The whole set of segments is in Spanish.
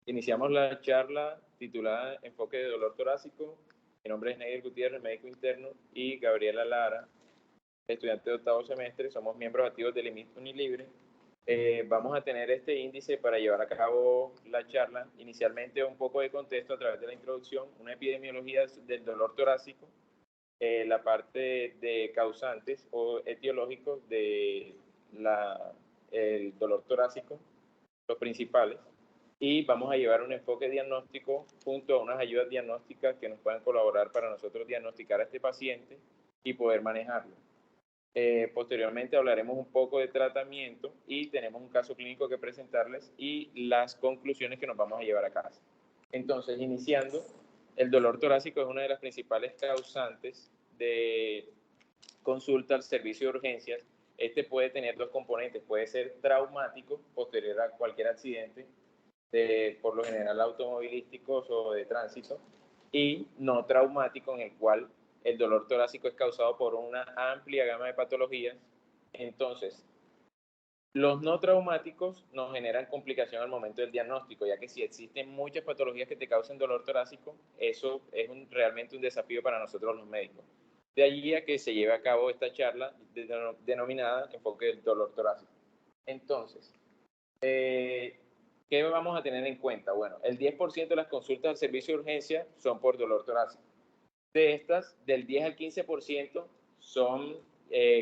Iniciamos la charla titulada Enfoque de dolor torácico. Mi nombre es Neider Gutiérrez, médico interno, y Gabriela Lara, estudiante de octavo semestre. Somos miembros activos del IMIT Unilibre. Vamos a tener este índice para llevar a cabo la charla. Inicialmente un poco de contexto a través de la introducción, una epidemiología del dolor torácico, la parte de causantes o etiológicos del dolor torácico, los principales, y vamos a llevar un enfoque diagnóstico junto a unas ayudas diagnósticas que nos puedan colaborar para nosotros diagnosticar a este paciente y poder manejarlo. Posteriormente hablaremos un poco de tratamiento y tenemos un caso clínico que presentarles y las conclusiones que nos vamos a llevar a casa. Entonces, iniciando, el dolor torácico es una de las principales causantes de consulta al servicio de urgencias. Este puede tener dos componentes, puede ser traumático, posterior a cualquier accidente, por lo general automovilísticos o de tránsito, y no traumático, en el cual el dolor torácico es causado por una amplia gama de patologías. Entonces, los no traumáticos nos generan complicación al momento del diagnóstico, ya que si existen muchas patologías que te causen dolor torácico, eso es realmente un desafío para nosotros los médicos. De allí a que se lleve a cabo esta charla denominada Enfoque del dolor torácico. Entonces, ¿qué vamos a tener en cuenta? Bueno, el 10% de las consultas al servicio de urgencia son por dolor torácico. De estas, del 10 al 15% son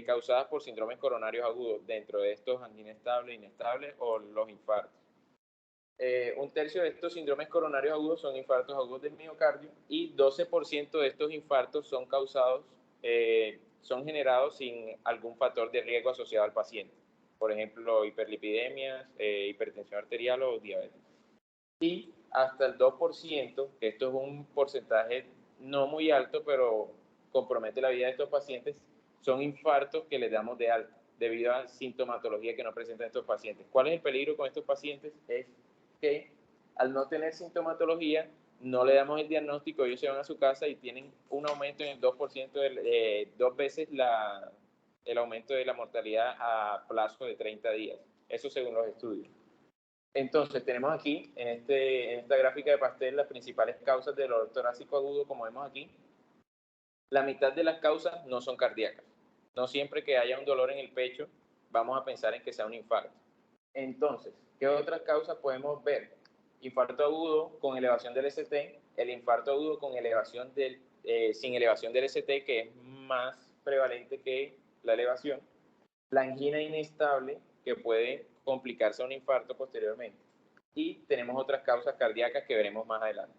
causadas por síndromes coronarios agudos, dentro de estos angina estable, inestable o los infartos. Un tercio de estos síndromes coronarios agudos son infartos agudos del miocardio y 12% de estos infartos son son generados sin algún factor de riesgo asociado al paciente. Por ejemplo, hiperlipidemias, hipertensión arterial o diabetes. Y hasta el 2%, que esto es un porcentaje no muy alto, pero compromete la vida de estos pacientes, son infartos que les damos de alta debido a sintomatología que no presentan estos pacientes. ¿Cuál es el peligro con estos pacientes? Es que al no tener sintomatología, no le damos el diagnóstico, ellos se van a su casa y tienen un aumento en el 2%, dos veces el aumento de la mortalidad a plazo de 30 días. Eso según los estudios. Entonces, tenemos aquí, en esta gráfica de pastel, las principales causas del dolor torácico agudo, como vemos aquí. La mitad de las causas no son cardíacas. No siempre que haya un dolor en el pecho, vamos a pensar en que sea un infarto. Entonces, ¿qué otras causas podemos ver? Infarto agudo con elevación del ST, el infarto agudo con sin elevación del ST, que es más prevalente que la elevación. La angina inestable, que puede complicarse a un infarto posteriormente. Y tenemos otras causas cardíacas que veremos más adelante.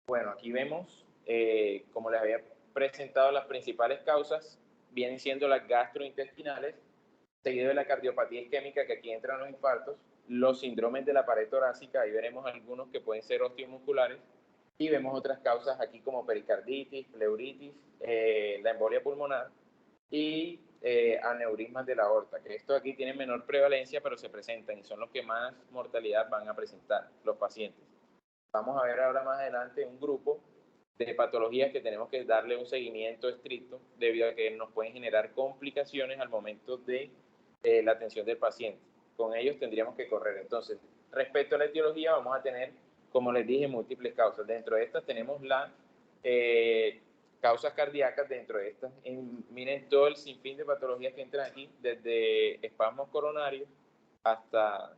Bueno, aquí vemos, como les había presentado, las principales causas vienen siendo las gastrointestinales, seguido de la cardiopatía isquémica, que aquí entran los infartos, los síndromes de la pared torácica, ahí veremos algunos que pueden ser osteomusculares, y vemos otras causas aquí como pericarditis, pleuritis, la embolia pulmonar y aneurismas de la aorta, que esto aquí tiene menor prevalencia, pero se presentan y son los que más mortalidad van a presentar los pacientes. Vamos a ver ahora más adelante un grupo de patologías que tenemos que darle un seguimiento estricto debido a que nos pueden generar complicaciones al momento de la atención del paciente. Con ellos tendríamos que correr. Entonces, respecto a la etiología, vamos a tener, como les dije, múltiples causas. Dentro de estas tenemos las causas cardíacas. Dentro de estas, miren todo el sinfín de patologías que entran aquí, desde espasmos coronarios hasta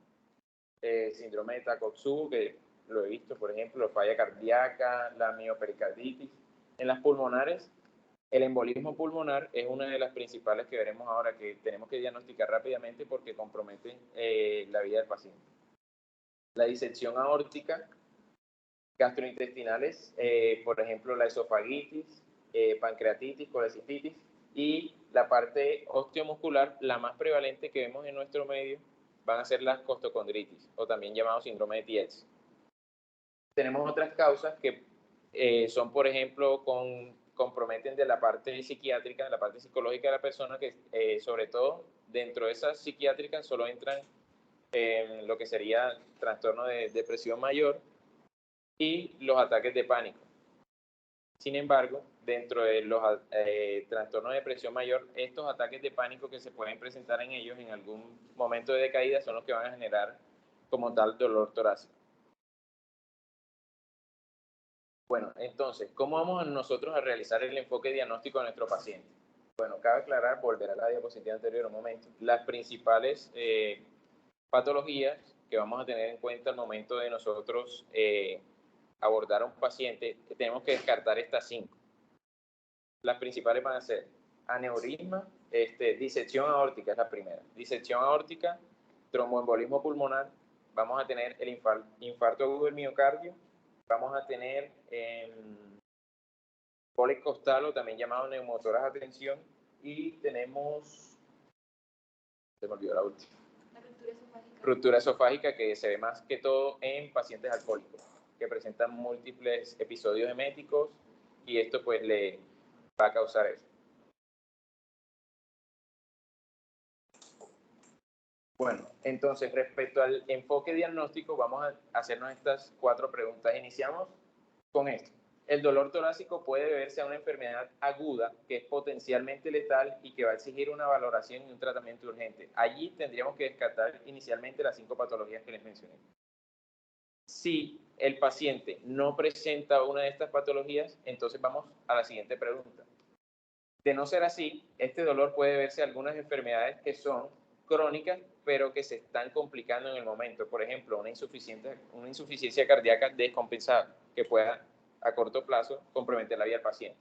síndrome de Takotsubo, que lo he visto, por ejemplo, falla cardíaca, la miopericarditis. En las pulmonares, el embolismo pulmonar es una de las principales que veremos ahora, que tenemos que diagnosticar rápidamente porque compromete la vida del paciente. La disección aórtica, gastrointestinales, por ejemplo, la esofagitis, pancreatitis, colecistitis, y la parte osteomuscular, la más prevalente que vemos en nuestro medio, van a ser las costocondritis, o también llamado síndrome de Tietz. Tenemos otras causas que son, por ejemplo, comprometen de la parte psiquiátrica, de la parte psicológica de la persona, que sobre todo dentro de esas psiquiátricas solo entran en lo que sería trastorno de depresión mayor y los ataques de pánico. Sin embargo, dentro de los trastornos de depresión mayor, estos ataques de pánico que se pueden presentar en ellos en algún momento de decaída son los que van a generar como tal dolor torácico. Bueno, entonces, ¿cómo vamos nosotros a realizar el enfoque diagnóstico de nuestro paciente? Bueno, cabe aclarar, volver a la diapositiva anterior un momento, las principales patologías que vamos a tener en cuenta al momento de nosotros abordar a un paciente. Tenemos que descartar estas 5. Las principales van a ser aneurisma, disección aórtica es la primera. Disección aórtica, tromboembolismo pulmonar, vamos a tener el infarto agudo del miocardio, vamos a tener cólic costal o también llamado neumotoras a tensión, y tenemos, se me olvidó la última, ruptura esofágica, que se ve más que todo en pacientes alcohólicos, que presentan múltiples episodios eméticos, y esto pues le va a causar eso. Bueno, entonces respecto al enfoque diagnóstico, vamos a hacernos estas 4 preguntas. Iniciamos con esto. El dolor torácico puede deberse a una enfermedad aguda que es potencialmente letal y que va a exigir una valoración y un tratamiento urgente. Allí tendríamos que descartar inicialmente las 5 patologías que les mencioné. Si el paciente no presenta una de estas patologías, entonces vamos a la siguiente pregunta. De no ser así, este dolor puede deberse a algunas enfermedades que son crónicas, pero que se están complicando en el momento. Por ejemplo, una insuficiencia cardíaca descompensada que pueda a corto plazo comprometer la vida del paciente.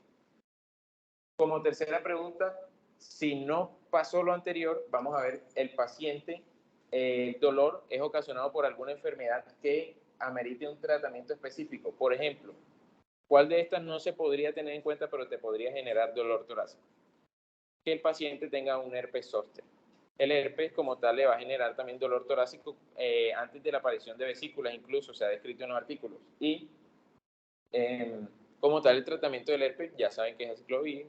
Como tercera pregunta, si no pasó lo anterior, vamos a ver el paciente, el dolor es ocasionado por alguna enfermedad que amerite un tratamiento específico. Por ejemplo, ¿cuál de estas no se podría tener en cuenta, pero te podría generar dolor torácico? Que el paciente tenga un herpes zóster. El herpes como tal le va a generar también dolor torácico antes de la aparición de vesículas, incluso se ha descrito en los artículos. Y como tal el tratamiento del herpes, ya saben que es aciclovir,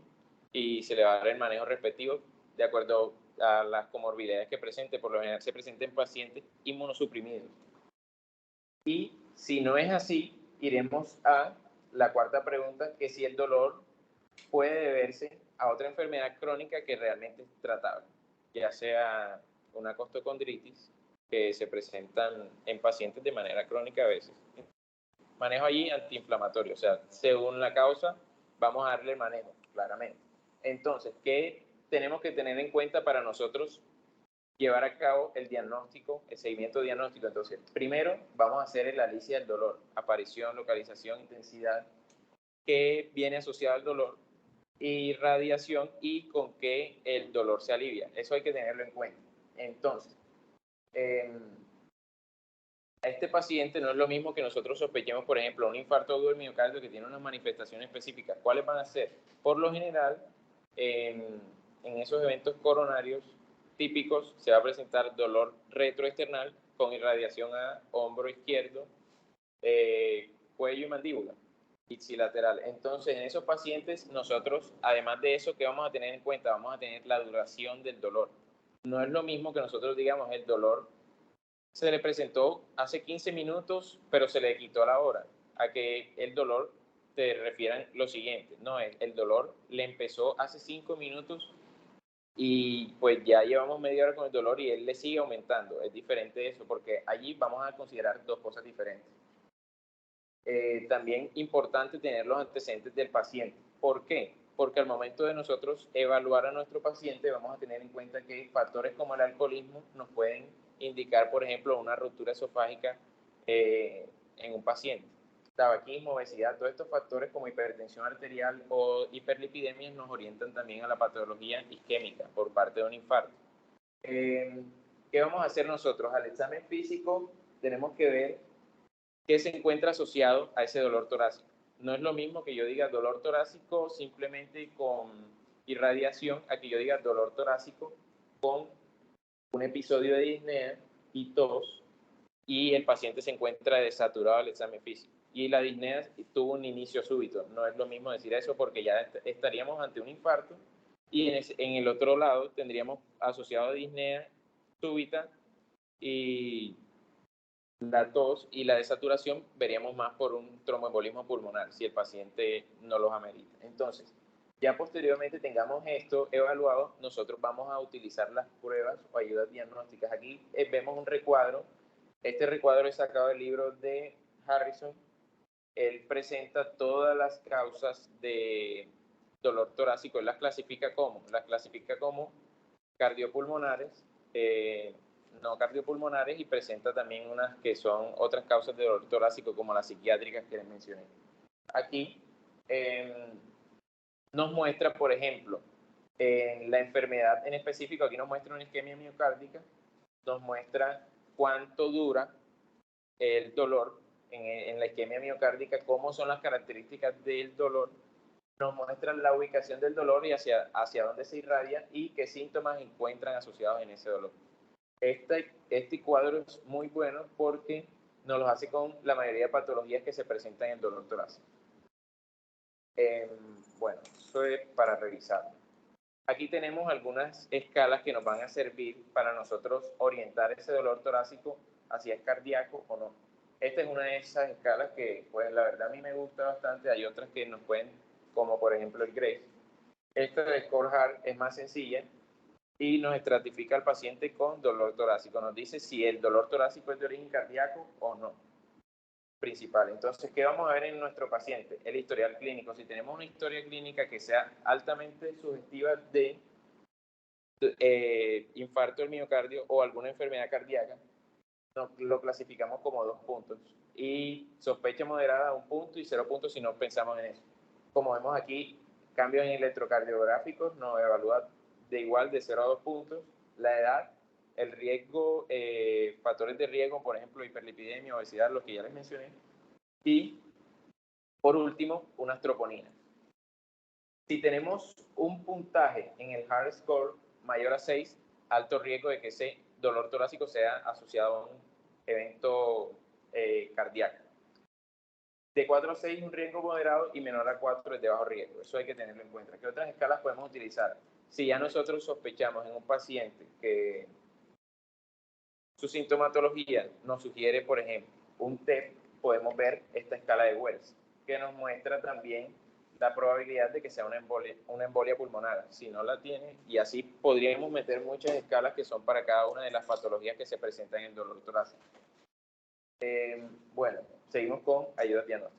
y se le va a dar el manejo respectivo de acuerdo a las comorbilidades que presente. Por lo general se presenta en pacientes inmunosuprimidos. Y si no es así, iremos a la cuarta pregunta, que si el dolor puede deberse a otra enfermedad crónica que realmente es tratable, ya sea una costocondritis, que se presentan en pacientes de manera crónica a veces. Manejo allí antiinflamatorio, o sea, según la causa, vamos a darle manejo, claramente. Entonces, ¿qué tenemos que tener en cuenta para nosotros llevar a cabo el diagnóstico, el seguimiento diagnóstico? Entonces, primero vamos a hacer el análisis del dolor, aparición, localización, intensidad, qué viene asociado al dolor, y radiación, y con qué el dolor se alivia. Eso hay que tenerlo en cuenta. Entonces, a este paciente no es lo mismo que nosotros sospechemos, por ejemplo, un infarto agudo del miocardio que tiene unas manifestaciones específicas. ¿Cuáles van a ser? Por lo general, en esos eventos coronarios típicos se va a presentar dolor retroesternal con irradiación a hombro izquierdo, cuello y mandíbula, ipsilateral. Entonces, en esos pacientes, nosotros, además de eso, ¿qué vamos a tener en cuenta? Vamos a tener la duración del dolor. No es lo mismo que nosotros digamos el dolor se le presentó hace 15 minutos, pero se le quitó a la hora, a que el dolor te refieran lo siguiente. No, el dolor le empezó hace 5 minutos y pues ya llevamos media hora con el dolor y él le sigue aumentando. Es diferente eso, porque allí vamos a considerar 2 cosas diferentes. También importante tener los antecedentes del paciente. ¿Por qué? Porque al momento de nosotros evaluar a nuestro paciente vamos a tener en cuenta que factores como el alcoholismo nos pueden indicar, por ejemplo, una ruptura esofágica en un paciente. Tabaquismo, obesidad, todos estos factores como hipertensión arterial o hiperlipidemia nos orientan también a la patología isquémica por parte de un infarto. ¿Qué vamos a hacer nosotros? Al examen físico tenemos que ver qué se encuentra asociado a ese dolor torácico. No es lo mismo que yo diga dolor torácico simplemente con irradiación a que yo diga dolor torácico con un episodio de disnea y tos, y el paciente se encuentra desaturado al examen físico. Y la disnea tuvo un inicio súbito. No es lo mismo decir eso porque ya estaríamos ante un infarto, y en el otro lado tendríamos asociado a disnea súbita y la tos y la desaturación veríamos más por un tromboembolismo pulmonar si el paciente no los amerita. Entonces, ya posteriormente tengamos esto evaluado, nosotros vamos a utilizar las pruebas o ayudas diagnósticas. Aquí vemos un recuadro Este recuadro es sacado del libro de Harrison. Él presenta todas las causas de dolor torácico. Él las clasifica como cardiopulmonares, no cardiopulmonares, y presenta también unas que son otras causas de dolor torácico, como las psiquiátricas que les mencioné. Aquí nos muestra, por ejemplo, la enfermedad en específico, aquí nos muestra una isquemia miocárdica, nos muestra cuánto dura el dolor en la isquemia miocárdica, cómo son las características del dolor, nos muestran la ubicación del dolor y hacia dónde se irradia y qué síntomas encuentran asociados en ese dolor. Este cuadro es muy bueno porque nos lo hace con la mayoría de patologías que se presentan en el dolor torácico. Bueno, eso es para revisar. Aquí tenemos algunas escalas que nos van a servir para nosotros orientar ese dolor torácico hacia el cardíaco o no. Esta es una de esas escalas que, pues, la verdad a mí me gusta bastante. Hay otras que nos pueden, como por ejemplo el Grace. Esta de Score es más sencilla y nos estratifica al paciente con dolor torácico. Nos dice si el dolor torácico es de origen cardíaco o no. Principal. Entonces, ¿qué vamos a ver en nuestro paciente? El historial clínico. Si tenemos una historia clínica que sea altamente sugestiva de infarto del miocardio o alguna enfermedad cardíaca, lo clasificamos como 2 puntos. Y sospecha moderada 1 punto y 0 puntos si no pensamos en eso. Como vemos aquí, cambios en electrocardiográficos nos evalúa de igual de 0 a 2 puntos. La edad, el riesgo, factores de riesgo, por ejemplo, hiperlipidemia, obesidad, los que ya les mencioné. Y, por último, unas troponinas. Si tenemos un puntaje en el HARD score mayor a 6, alto riesgo de que ese dolor torácico sea asociado a un evento cardíaco. De 4 a 6, un riesgo moderado, y menor a 4 es de bajo riesgo. Eso hay que tenerlo en cuenta. ¿Qué otras escalas podemos utilizar? Si ya nosotros sospechamos en un paciente que su sintomatología nos sugiere, por ejemplo, un TEP, podemos ver esta escala de Wells, que nos muestra también la probabilidad de que sea una embolia pulmonar, si no la tiene, y así podríamos meter muchas escalas que son para cada una de las patologías que se presentan en el dolor torácico. Bueno, seguimos con ayuda diagnóstica.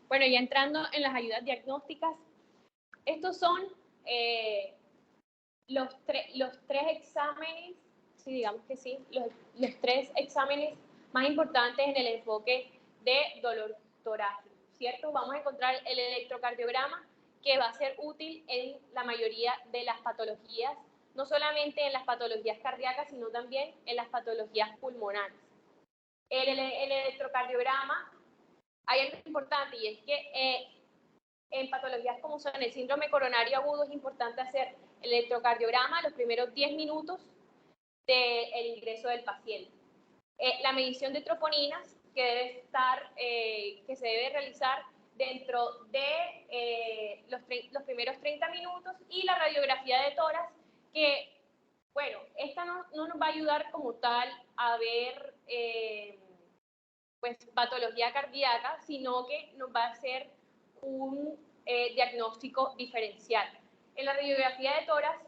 Bueno, ya entrando en las ayudas diagnósticas, estos son los tres exámenes, sí, digamos que sí, los tres exámenes más importantes en el enfoque de dolor torácico, ¿cierto? Vamos a encontrar el electrocardiograma, que va a ser útil en la mayoría de las patologías, no solamente en las patologías cardíacas, sino también en las patologías pulmonares. El electrocardiograma, hay algo importante, y es que en patologías como son el síndrome coronario agudo es importante hacer el electrocardiograma los primeros 10 minutos del ingreso del paciente. La medición de troponinas que se debe realizar dentro de los primeros 30 minutos, y la radiografía de tórax, que, bueno, esta no nos va a ayudar como tal a ver pues patología cardíaca, sino que nos va a hacer un diagnóstico diferencial. En la radiografía de tórax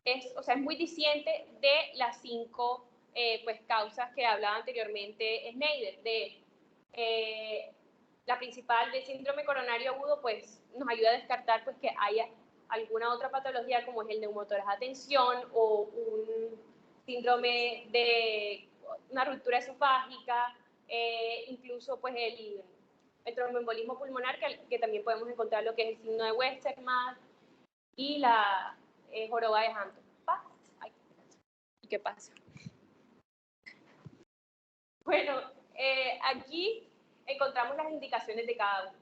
es muy diciente de las 5 pues, causas que hablaba anteriormente Schneider. La principal del síndrome coronario agudo, pues nos ayuda a descartar pues, que haya alguna otra patología, como es el neumotórax a tensión o un síndrome de una ruptura esofágica, incluso pues el tromboembolismo pulmonar, que también podemos encontrar lo que es el signo de Westermann y la joroba de Hampton. ¿Qué pasa? Bueno, aquí encontramos las indicaciones de cada uno.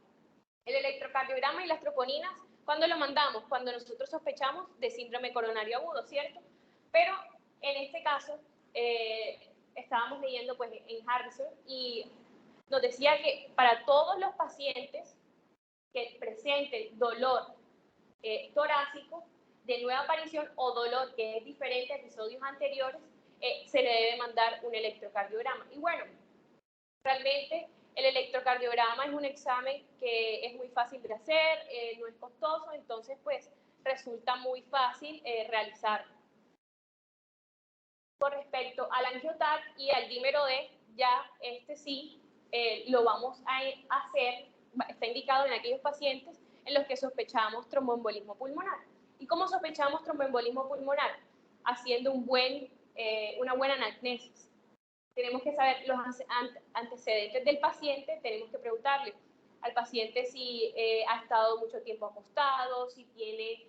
El electrocardiograma y las troponinas, ¿cuándo lo mandamos? Cuando nosotros sospechamos de síndrome coronario agudo, ¿cierto? Pero en este caso, estábamos leyendo pues, en Harrison, y nos decía que para todos los pacientes que presenten dolor torácico de nueva aparición o dolor que es diferente a episodios anteriores, se le debe mandar un electrocardiograma. Y bueno, realmente El electrocardiograma es un examen que es muy fácil de hacer, no es costoso, entonces pues resulta muy fácil realizarlo. Con respecto al angioTAC y al dímero D, ya este sí lo vamos a hacer, está indicado en aquellos pacientes en los que sospechamos tromboembolismo pulmonar. ¿Y cómo sospechamos tromboembolismo pulmonar? Haciendo una buena anamnesis. Tenemos que saber los antecedentes del paciente, tenemos que preguntarle al paciente si ha estado mucho tiempo acostado, si tiene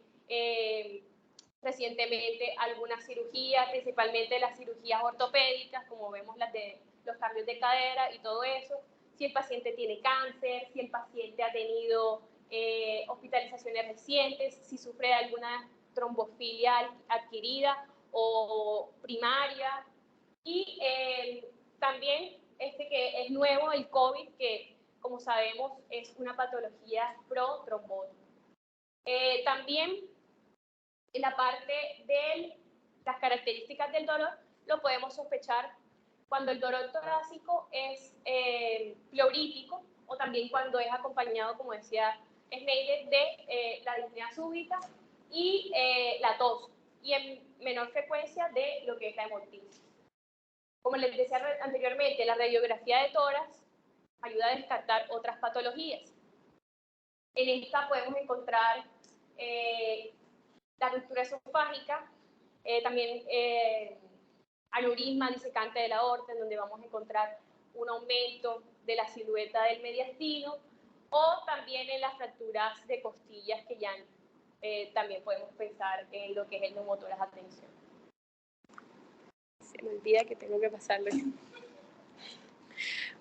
recientemente alguna cirugía, principalmente las cirugías ortopédicas, como vemos las de los cambios de cadera y todo eso, si el paciente tiene cáncer, si el paciente ha tenido hospitalizaciones recientes, si sufre de alguna trombofilia adquirida o primaria, y también que es nuevo, el COVID, que como sabemos es una patología protrombótica. También en la parte de las características del dolor, lo podemos sospechar cuando el dolor torácico es pleurítico o también cuando es acompañado, como decía Schneider, de la disnea súbita y la tos, y en menor frecuencia de lo que es la hemoptisis. Como les decía anteriormente, la radiografía de tórax ayuda a descartar otras patologías. En esta podemos encontrar la ruptura esofágica, también aneurisma disecante de la aorta, en donde vamos a encontrar un aumento de la silueta del mediastino, o también en las fracturas de costillas, que ya también podemos pensar en lo que es el neumotórax a tensión. Se me olvida que tengo que pasarlo.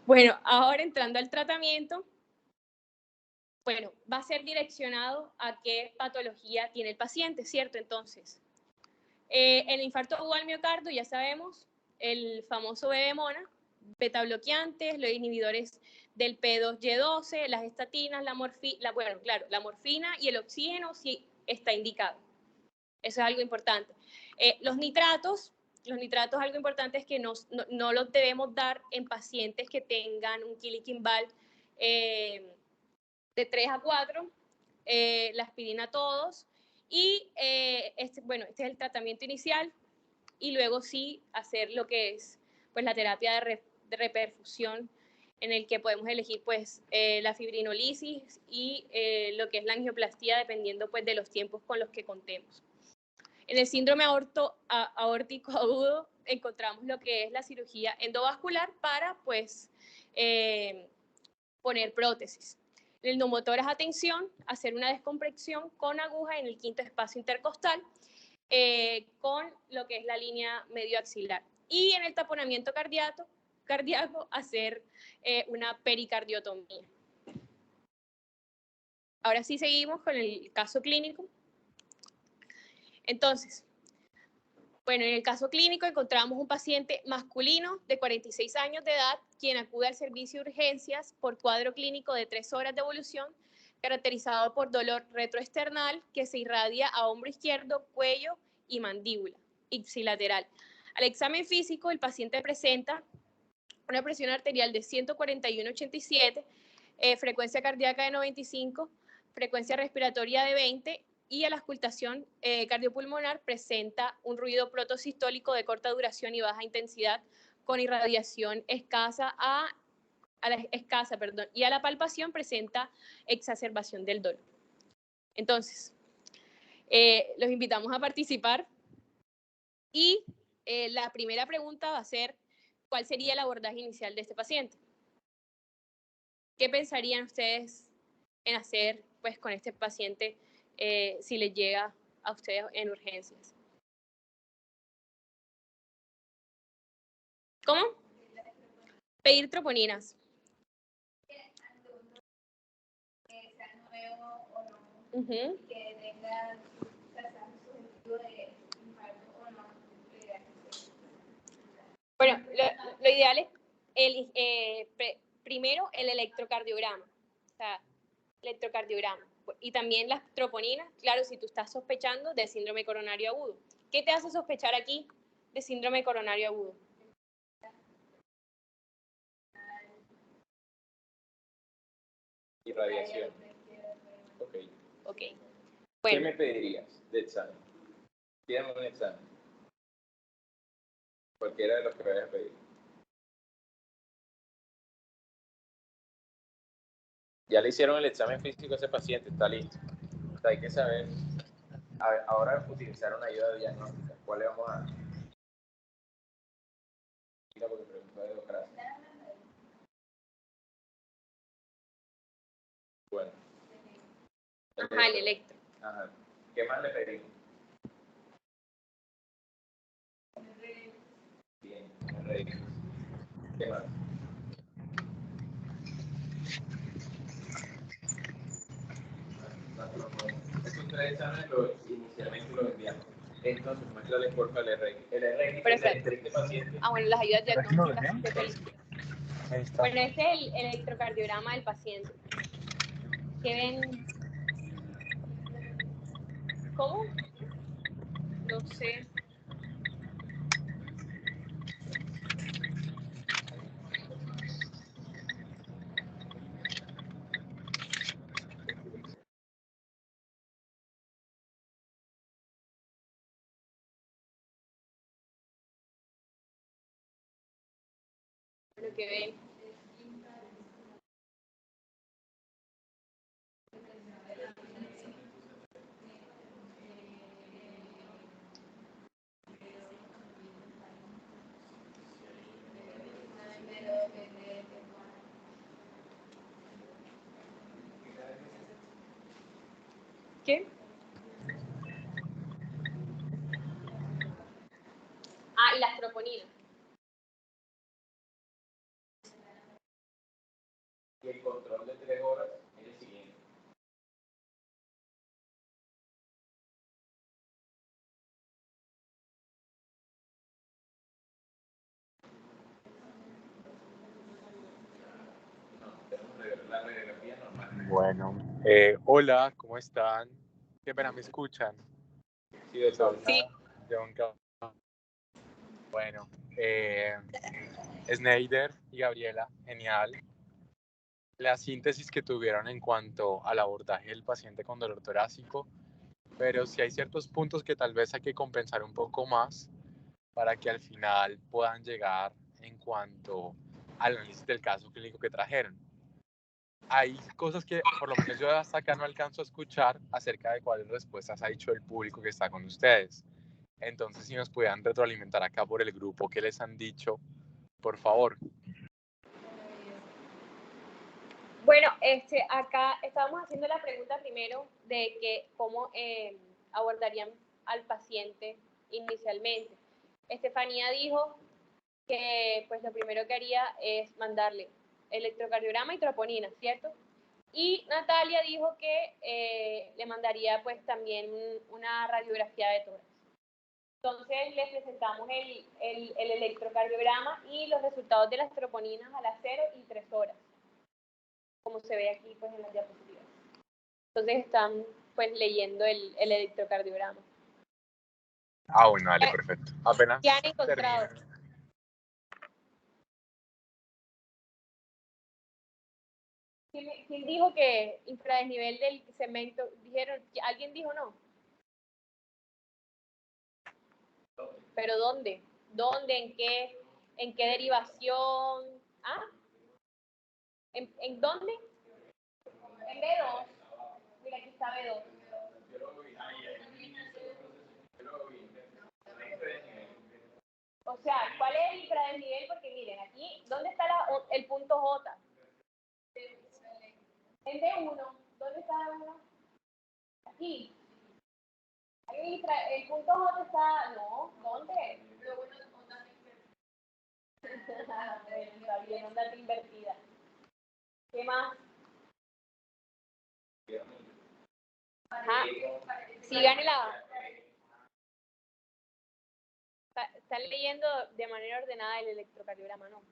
Bueno, ahora entrando al tratamiento, bueno, va a ser direccionado a qué patología tiene el paciente, ¿cierto? Entonces, el infarto agudo al miocardio, ya sabemos, el famoso bebemona, beta-bloqueantes, los inhibidores del P2Y12, las estatinas, la morfina y el oxígeno sí está indicado. Eso es algo importante. Los nitratos, algo importante es que no los debemos dar en pacientes que tengan un Killick-Invall de 3 a 4, la aspirina todos, y este es el tratamiento inicial, y luego sí hacer lo que es pues, la terapia de reperfusión, en el que podemos elegir pues, la fibrinolisis y lo que es la angioplastía, dependiendo pues, de los tiempos con los que contemos. En el síndrome aórtico agudo encontramos lo que es la cirugía endovascular para pues, poner prótesis. En el neumotórax a tensión, hacer una descompresión con aguja en el quinto espacio intercostal con lo que es la línea medioaxilar. Y en el taponamiento cardíaco hacer una pericardiotomía. Ahora sí seguimos con el caso clínico. Entonces, bueno, en el caso clínico encontramos un paciente masculino de 46 años de edad, quien acude al servicio de urgencias por cuadro clínico de 3 horas de evolución, caracterizado por dolor retroesternal que se irradia a hombro izquierdo, cuello y mandíbula ipsilateral. Al examen físico, el paciente presenta una presión arterial de 141/87, frecuencia cardíaca de 95, frecuencia respiratoria de 20, y a la auscultación cardiopulmonar presenta un ruido protosistólico de corta duración y baja intensidad con irradiación escasa y a la palpación presenta exacerbación del dolor. Entonces, los invitamos a participar y la primera pregunta va a ser, ¿cuál sería el abordaje inicial de este paciente? ¿Qué pensarían ustedes en hacer pues, con este paciente si les llega a ustedes en urgencias? ¿Cómo? Pedir troponinas. Que sea nuevo o no, Uh-huh. que tenga sugestivo de infarto o no. Bueno, lo ideal es primero el electrocardiograma, o sea, electrocardiograma, y también las troponinas, claro, si tú estás sospechando de síndrome coronario agudo. ¿Qué te hace sospechar aquí de síndrome coronario agudo? y radiación. Ok. Ok. ¿Qué Bueno, me pedirías de examen? Pídame un examen. Cualquiera de los que vayas a pedir. Ya le hicieron el examen físico a ese paciente, está listo. O sea, hay que saber. A ver, ahora utilizar una ayuda diagnóstica. ¿Cuál le vamos a dar? Mira, porque pregunta de Docracia. Bueno. ajá, el electro. Ajá. ¿Qué más le pedimos? Bien, me reí. ¿Qué más? Estos tres exámenes inicialmente los enviamos. Entonces, muéstrale porfa el RX. El RX es Perfecto. de este paciente. Ah, bueno, las ayudas ¿Será que no lo diagnósticas. ven? Qué feliz. Ahí está. Bueno, este es el electrocardiograma del paciente. ¿Qué ven? ¿Cómo? No sé. Lo que ven. ¿Qué? Ah, y las troponinas. Y el control de 3 horas es el siguiente. No, tenemos la radiografía normal. Bueno, hola, ¿cómo están? ¿Qué pena me escuchan? Sí, doctor. Sí. Bueno, Sneider y Gabriela, genial. La síntesis que tuvieron en cuanto al abordaje del paciente con dolor torácico, pero sí hay ciertos puntos que tal vez hay que compensar un poco más para que al final puedan llegar en cuanto al análisis del caso clínico que trajeron. Hay cosas que por lo menos yo hasta acá no alcanzo a escuchar acerca de cuáles respuestas ha dicho el público que está con ustedes. Entonces, si nos pudieran retroalimentar acá por el grupo, ¿qué les han dicho? Por favor. Bueno, acá estábamos haciendo la pregunta primero de que cómo abordarían al paciente inicialmente. Estefanía dijo que pues lo primero que haría es mandarle electrocardiograma y troponina, ¿cierto? Y Natalia dijo que le mandaría pues también una radiografía de tórax. Entonces les presentamos el electrocardiograma y los resultados de las troponinas a las 0 y 3 horas, como se ve aquí pues en las diapositivas. Entonces están pues leyendo el electrocardiograma. Ah, bueno, dale, perfecto. Apenas ¿Qué han encontrado? termine. ¿Quién dijo que infradesnivel del cemento? ¿Dijeron? ¿Alguien dijo no? ¿Pero dónde? ¿Dónde? ¿En qué derivación? ¿Ah? ¿En dónde? En B2. Mira, aquí está B2. O sea, ¿cuál es el infradesnivel? Porque miren, aquí, ¿dónde está el punto J? En D1. ¿Dónde está D1? Aquí. El punto J está... No, ¿dónde? Está bien, onda invertida. ¿Qué más? Ajá. Sigan están leyendo de manera ordenada el electrocardiograma, ¿no?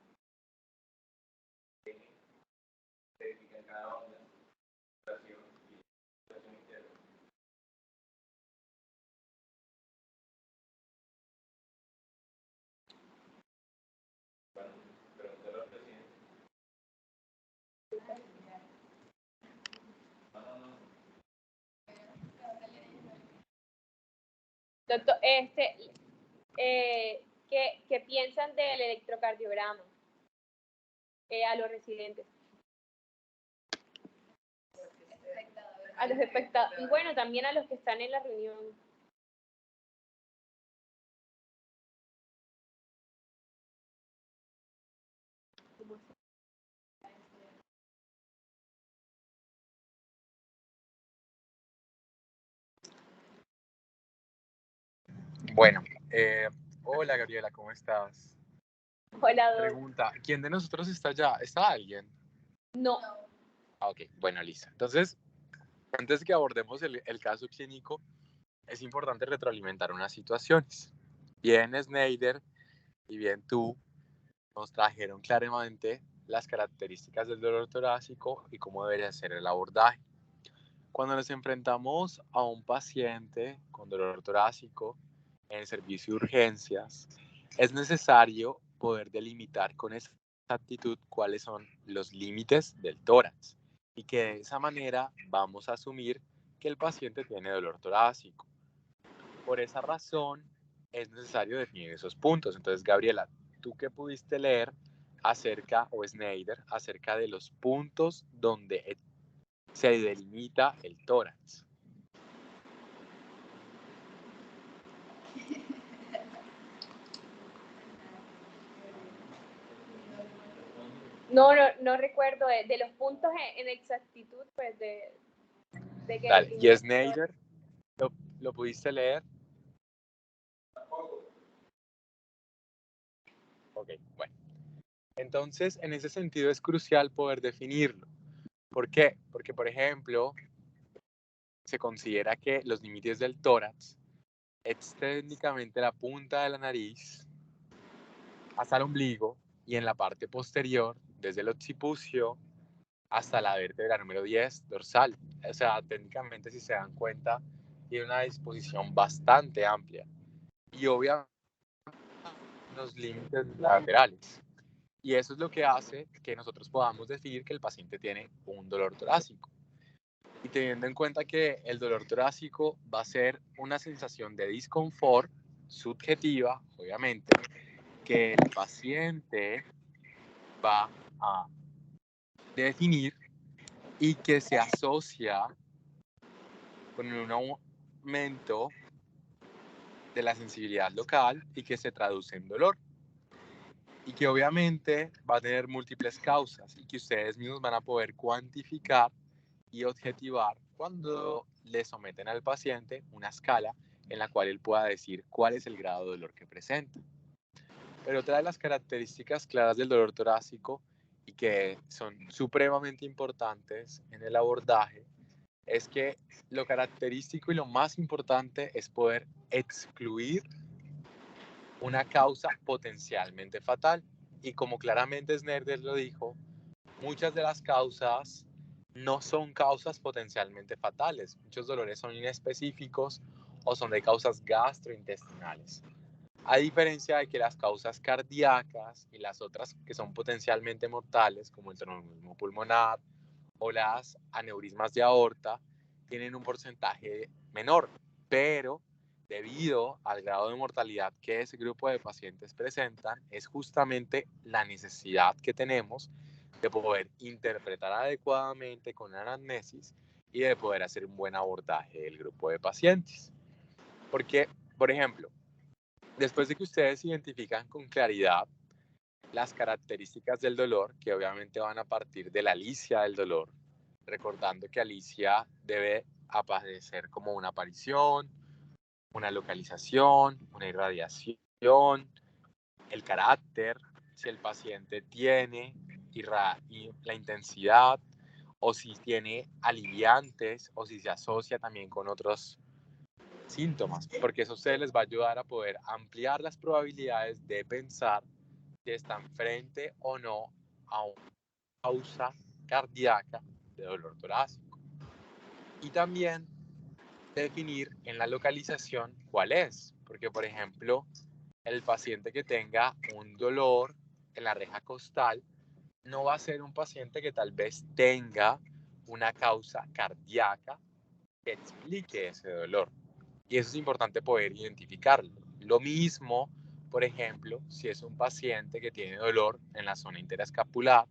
Doctor, ¿qué piensan del electrocardiograma a los residentes? A los espectadores, y bueno, también a los que están en la reunión. Bueno, hola Gabriela, ¿cómo estás? Hola, Doc. Pregunta, ¿quién de nosotros está allá? ¿Está alguien? No. Ah, ok, bueno, listo. Entonces, antes que abordemos el caso clínico, es importante retroalimentar unas situaciones. Bien Snyder y bien tú nos trajeron claramente las características del dolor torácico y cómo debería ser el abordaje. Cuando nos enfrentamos a un paciente con dolor torácico en el servicio de urgencias, es necesario poder delimitar con exactitud cuáles son los límites del tórax y que de esa manera vamos a asumir que el paciente tiene dolor torácico. Por esa razón es necesario definir esos puntos. Entonces, Gabriela, ¿tú qué pudiste leer acerca, o Snyder, acerca de los puntos donde se delimita el tórax? No recuerdo de los puntos en exactitud, pues de que Dale. ¿Y Snyder lo pudiste leer? Ok, bueno. Entonces, en ese sentido es crucial poder definirlo. ¿Por qué? Porque, por ejemplo, se considera que los límites del tórax es técnicamente la punta de la nariz hasta el ombligo y en la parte posterior, desde el occipucio hasta la vértebra número 10 dorsal. O sea, técnicamente, si se dan cuenta, tiene una disposición bastante amplia. Y obviamente los límites laterales. Y eso es lo que hace que nosotros podamos definir que el paciente tiene un dolor torácico. Y teniendo en cuenta que el dolor torácico va a ser una sensación de disconfort subjetiva, obviamente, que el paciente va a definir y que se asocia con un aumento de la sensibilidad local y que se traduce en dolor. Y que obviamente va a tener múltiples causas y que ustedes mismos van a poder cuantificar y objetivar cuando le someten al paciente una escala en la cual él pueda decir cuál es el grado de dolor que presenta. Pero otra de las características claras del dolor torácico y que son supremamente importantes en el abordaje es que lo característico y lo más importante es poder excluir una causa potencialmente fatal. Y como claramente Snyder lo dijo, muchas de las causas no son causas potencialmente fatales. Muchos dolores son inespecíficos o son de causas gastrointestinales. A diferencia de que las causas cardíacas y las otras que son potencialmente mortales, como el traumatismo pulmonar o las aneurismas de aorta, tienen un porcentaje menor, pero debido al grado de mortalidad que ese grupo de pacientes presentan, es justamente la necesidad que tenemos de poder interpretar adecuadamente con anamnesis y de poder hacer un buen abordaje del grupo de pacientes. Porque, por ejemplo, después de que ustedes identifican con claridad las características del dolor, que obviamente van a partir de la alicia del dolor, recordando que alicia debe aparecer como una aparición, una localización, una irradiación, el carácter, si el paciente tiene la intensidad o si tiene aliviantes o si se asocia también con otros síntomas, porque eso a ustedes les va a ayudar a poder ampliar las probabilidades de pensar si están frente o no a una causa cardíaca de dolor torácico. Y también definir en la localización cuál es, porque por ejemplo, el paciente que tenga un dolor en la reja costal no va a ser un paciente que tal vez tenga una causa cardíaca que explique ese dolor. Y eso es importante poder identificarlo. Lo mismo, por ejemplo, si es un paciente que tiene dolor en la zona interascapular,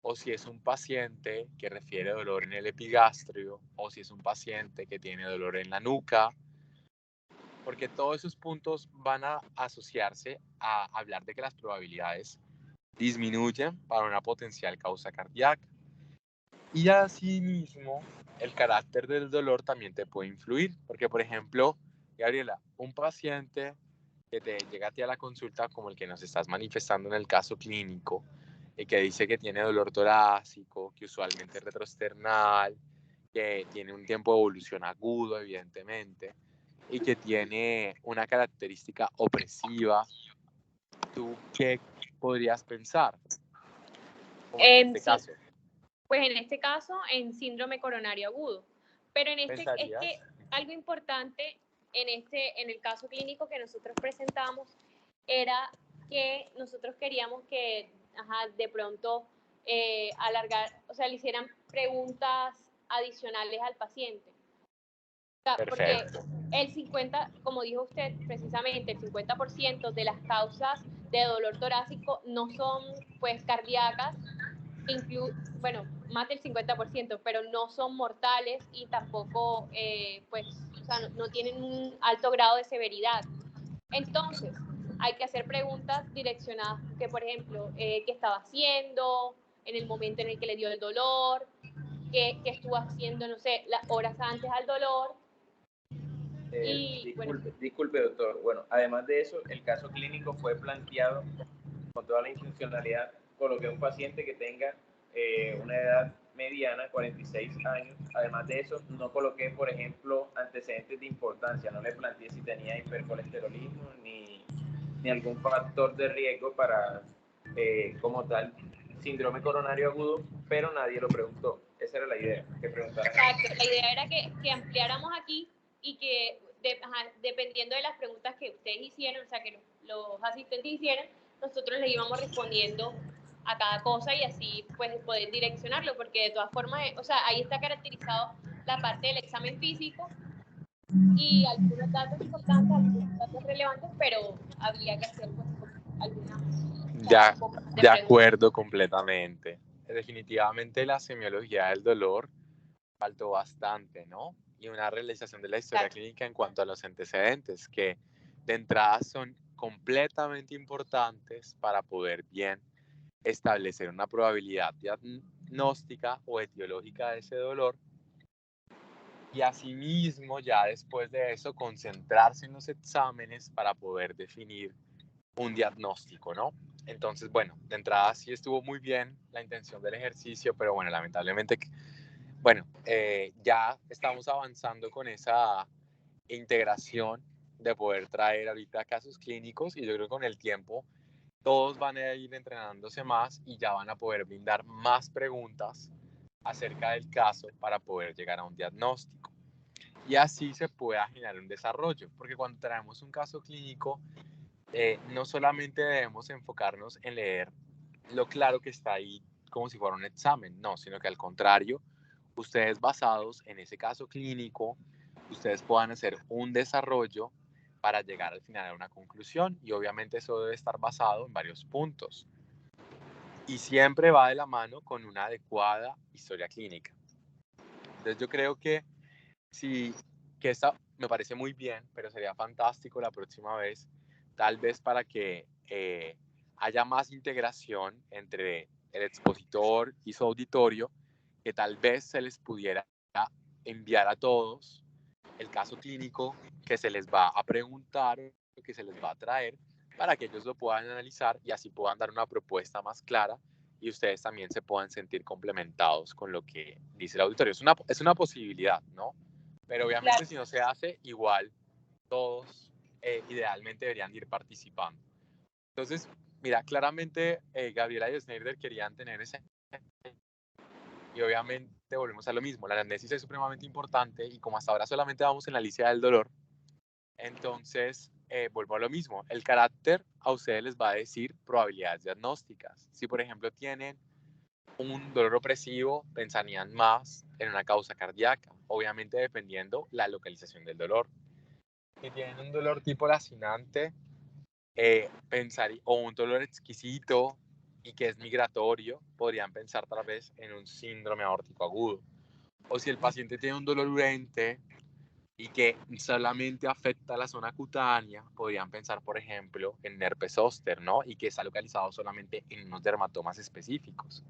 o si es un paciente que refiere dolor en el epigastrio, o si es un paciente que tiene dolor en la nuca, porque todos esos puntos van a asociarse a hablar de que las probabilidades disminuyen para una potencial causa cardíaca. Y asimismo, el carácter del dolor también te puede influir, porque por ejemplo, Gabriela, un paciente que te llega a ti a la consulta como el que nos estás manifestando en el caso clínico, y que dice que tiene dolor torácico, que usualmente es retroesternal, que tiene un tiempo de evolución agudo, evidentemente, y que tiene una característica opresiva, ¿tú qué podrías pensar? Como en este Sí, caso, pues en este caso en síndrome coronario agudo. Pero es ¿pensarías? que algo importante en el caso clínico que nosotros presentamos era que nosotros queríamos que de pronto alargar, o sea, le hicieran preguntas adicionales al paciente. O sea, porque Perfecto. el 50, como dijo usted precisamente, el 50% de las causas de dolor torácico no son pues cardíacas, bueno, más del 50%, pero no son mortales y tampoco, pues, o sea, no tienen un alto grado de severidad. Entonces, hay que hacer preguntas direccionadas, que por ejemplo, ¿qué estaba haciendo en el momento en el que le dio el dolor? ¿Qué estuvo haciendo, no sé, las horas antes al dolor? Y bueno, Disculpe, doctor. Bueno, además de eso, el caso clínico fue planteado con toda la intencionalidad. Coloqué un paciente que tenga una edad mediana, 46 años. Además de eso, no coloqué, por ejemplo, antecedentes de importancia. No le planteé si tenía hipercolesterolismo ni algún factor de riesgo para, como tal, síndrome coronario agudo, pero nadie lo preguntó. Esa era la idea, que preguntaran. exacto, la idea era que ampliáramos aquí y que dependiendo de las preguntas que ustedes hicieran, o sea, que los asistentes hicieran, nosotros les íbamos respondiendo a cada cosa y así pues poder direccionarlo, porque de todas formas, o sea, ahí está caracterizado la parte del examen físico y algunos datos importantes, algunos datos relevantes, pero había que hacer pues algunas De acuerdo completamente. Definitivamente la semiología del dolor faltó bastante, ¿no? Y una realización de la historia clínica en cuanto a los antecedentes, que de entrada son completamente importantes para poder bien establecer una probabilidad diagnóstica o etiológica de ese dolor. Y asimismo, ya después de eso, concentrarse en los exámenes para poder definir un diagnóstico, ¿no? Entonces, bueno, de entrada sí estuvo muy bien la intención del ejercicio, pero bueno, lamentablemente, bueno, ya estamos avanzando con esa integración de poder traer ahorita casos clínicos y yo creo que con el tiempo todos van a ir entrenándose más y ya van a poder brindar más preguntas acerca del caso para poder llegar a un diagnóstico. Y así se pueda generar un desarrollo, porque cuando traemos un caso clínico, no solamente debemos enfocarnos en leer lo claro que está ahí como si fuera un examen, no, sino que al contrario, ustedes basados en ese caso clínico, ustedes puedan hacer un desarrollo para llegar al final a una conclusión y obviamente eso debe estar basado en varios puntos y siempre va de la mano con una adecuada historia clínica. Entonces yo creo que sí, que esta me parece muy bien, pero sería fantástico la próxima vez, tal vez para que haya más integración entre el expositor y su auditorio, que tal vez se les pudiera enviar a todos el caso clínico que se les va a preguntar, que se les va a traer, para que ellos lo puedan analizar y así puedan dar una propuesta más clara y ustedes también se puedan sentir complementados con lo que dice el auditorio. Es una posibilidad, ¿no? Pero obviamente si no se hace, igual todos idealmente deberían ir participando. Entonces, mira, claramente Gabriela y Snyder querían tener ese... Y obviamente volvemos a lo mismo, la anamnesis es supremamente importante y como hasta ahora solamente vamos en la lista del dolor, entonces vuelvo a lo mismo, el carácter a ustedes les va a decir probabilidades diagnósticas. Si por ejemplo tienen un dolor opresivo, pensarían más en una causa cardíaca, obviamente dependiendo la localización del dolor. que tienen un dolor tipo lacinante, o un dolor exquisito y que es migratorio, podrían pensar tal vez en un síndrome aórtico agudo. O si el paciente tiene un dolor urente y que solamente afecta la zona cutánea, podrían pensar, por ejemplo, en herpes zóster, ¿no? Y que está localizado solamente en unos dermatomas específicos.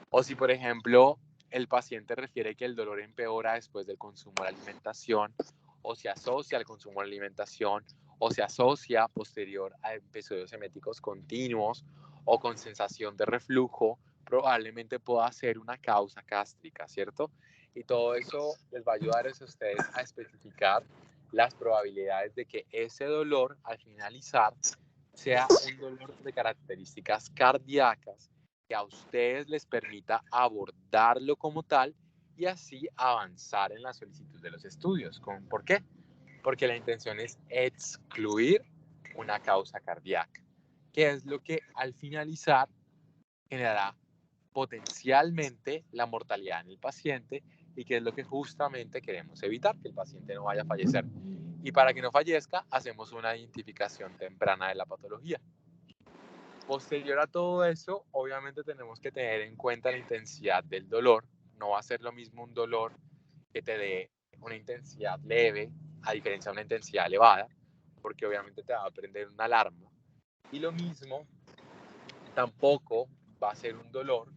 O si, por ejemplo, el paciente refiere que el dolor empeora después del consumo de la alimentación, o se asocia al consumo de la alimentación, o se asocia posterior a episodios eméticos continuos o con sensación de reflujo, probablemente pueda ser una causa gástrica, ¿cierto? Y todo eso les va a ayudar a ustedes a especificar las probabilidades de que ese dolor al finalizar sea un dolor de características cardíacas que a ustedes les permita abordarlo como tal y así avanzar en la solicitud de los estudios. ¿Por qué? Porque la intención es excluir una causa cardíaca, que es lo que al finalizar generará potencialmente la mortalidad en el paciente y que es lo que justamente queremos evitar, que el paciente no vaya a fallecer. Y para que no fallezca, hacemos una identificación temprana de la patología. Posterior a todo eso, obviamente tenemos que tener en cuenta la intensidad del dolor. No va a ser lo mismo un dolor que te dé una intensidad leve a diferencia de una intensidad elevada, porque obviamente te va a prender una alarma. Y lo mismo, tampoco va a ser un dolor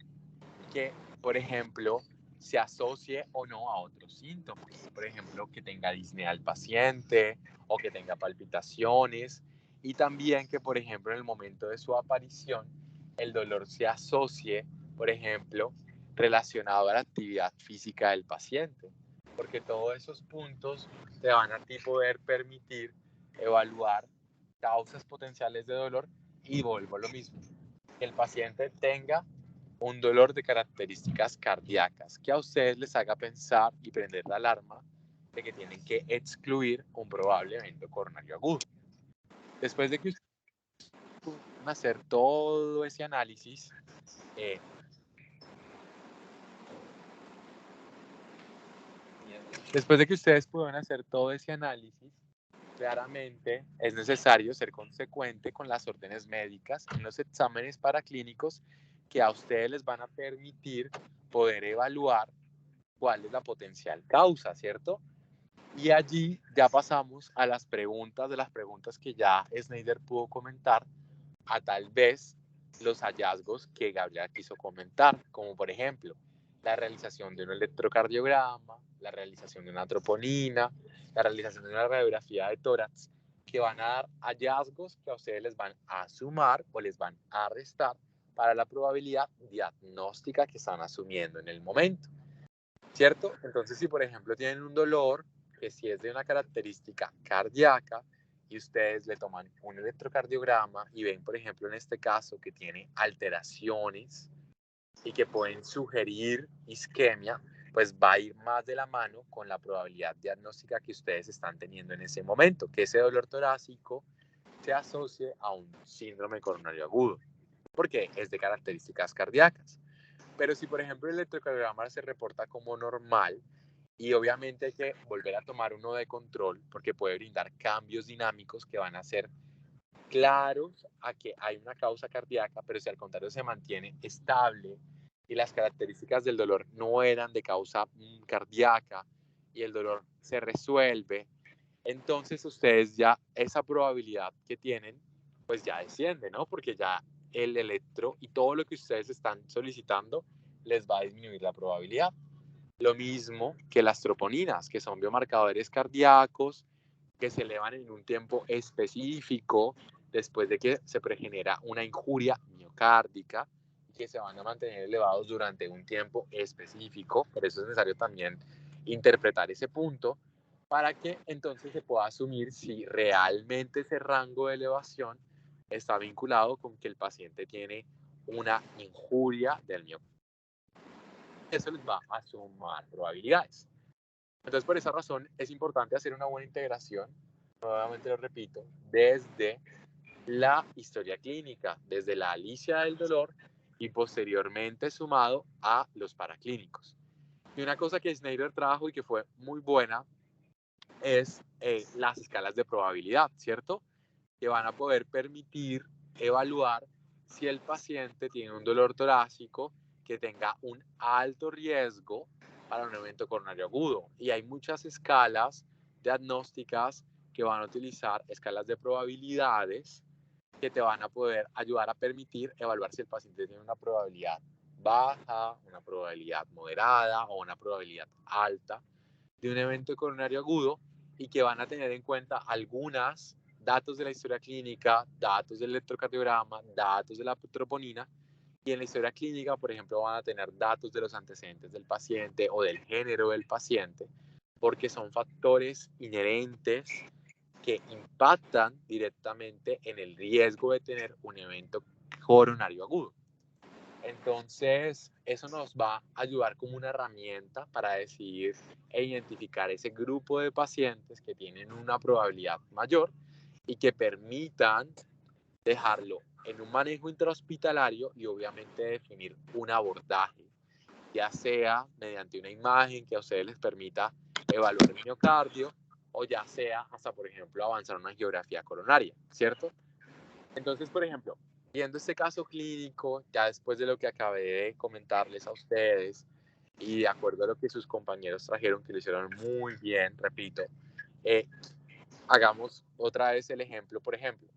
que, por ejemplo, se asocie o no a otros síntomas. Por ejemplo, que tenga disnea el paciente o que tenga palpitaciones. Y también que, por ejemplo, en el momento de su aparición, el dolor se asocie, por ejemplo, relacionado a la actividad física del paciente. Porque todos esos puntos te van a ti poder permitir evaluar causas potenciales de dolor y vuelvo a lo mismo. Que el paciente tenga un dolor de características cardíacas que a ustedes les haga pensar y prender la alarma de que tienen que excluir un probable evento coronario agudo. Después de que ustedes puedan hacer todo ese análisis, claramente es necesario ser consecuente con las órdenes médicas en los exámenes paraclínicos que a ustedes les van a permitir poder evaluar cuál es la potencial causa, ¿cierto? Y allí ya pasamos a las preguntas, de las preguntas que ya Snyder pudo comentar, a tal vez los hallazgos que Gabriela quiso comentar, como por ejemplo la realización de un electrocardiograma, la realización de una troponina, la realización de una radiografía de tórax, que van a dar hallazgos que a ustedes les van a sumar o les van a restar para la probabilidad diagnóstica que están asumiendo en el momento, ¿cierto? Entonces, si por ejemplo tienen un dolor que si es de una característica cardíaca y ustedes le toman un electrocardiograma y ven, por ejemplo, en este caso que tiene alteraciones y que pueden sugerir isquemia, pues va a ir más de la mano con la probabilidad diagnóstica que ustedes están teniendo en ese momento, que ese dolor torácico se asocie a un síndrome coronario agudo, porque es de características cardíacas. Pero si, por ejemplo, el electrocardiograma se reporta como normal, y obviamente hay que volver a tomar uno de control porque puede brindar cambios dinámicos que van a ser claros a que hay una causa cardíaca, pero si al contrario se mantiene estable y las características del dolor no eran de causa cardíaca y el dolor se resuelve, entonces ustedes ya esa probabilidad que tienen, pues ya desciende, ¿no? Porque ya el electro y todo lo que ustedes están solicitando les va a disminuir la probabilidad. Lo mismo que las troponinas, que son biomarcadores cardíacos que se elevan en un tiempo específico después de que se pregenera una injuria miocárdica y que se van a mantener elevados durante un tiempo específico. Por eso es necesario también interpretar ese punto para que entonces se pueda asumir si realmente ese rango de elevación está vinculado con que el paciente tiene una injuria del miocárdio. Eso les va a sumar probabilidades. Entonces, por esa razón, es importante hacer una buena integración, nuevamente lo repito, desde la historia clínica, desde la alicia del dolor y posteriormente sumado a los paraclínicos. Y una cosa que Snyder trajo y que fue muy buena es las escalas de probabilidad, ¿cierto? Que van a poder permitir evaluar si el paciente tiene un dolor torácico que tenga un alto riesgo para un evento coronario agudo. Y hay muchas escalas diagnósticas que van a utilizar escalas de probabilidades que te van a poder ayudar a permitir evaluar si el paciente tiene una probabilidad baja, una probabilidad moderada o una probabilidad alta de un evento coronario agudo, y que van a tener en cuenta algunos datos de la historia clínica, datos del electrocardiograma, datos de la troponina. Y en la historia clínica, por ejemplo, van a tener datos de los antecedentes del paciente o del género del paciente, porque son factores inherentes que impactan directamente en el riesgo de tener un evento coronario agudo. Entonces, eso nos va a ayudar como una herramienta para decidir e identificar ese grupo de pacientes que tienen una probabilidad mayor y que permitan dejarlo en un manejo intrahospitalario y obviamente definir un abordaje, ya sea mediante una imagen que a ustedes les permita evaluar el miocardio, o ya sea hasta, por ejemplo, avanzar una angiografía coronaria, ¿cierto? Entonces, por ejemplo, viendo este caso clínico, ya después de lo que acabé de comentarles a ustedes y de acuerdo a lo que sus compañeros trajeron, que lo hicieron muy bien, repito, hagamos otra vez el ejemplo. Por ejemplo,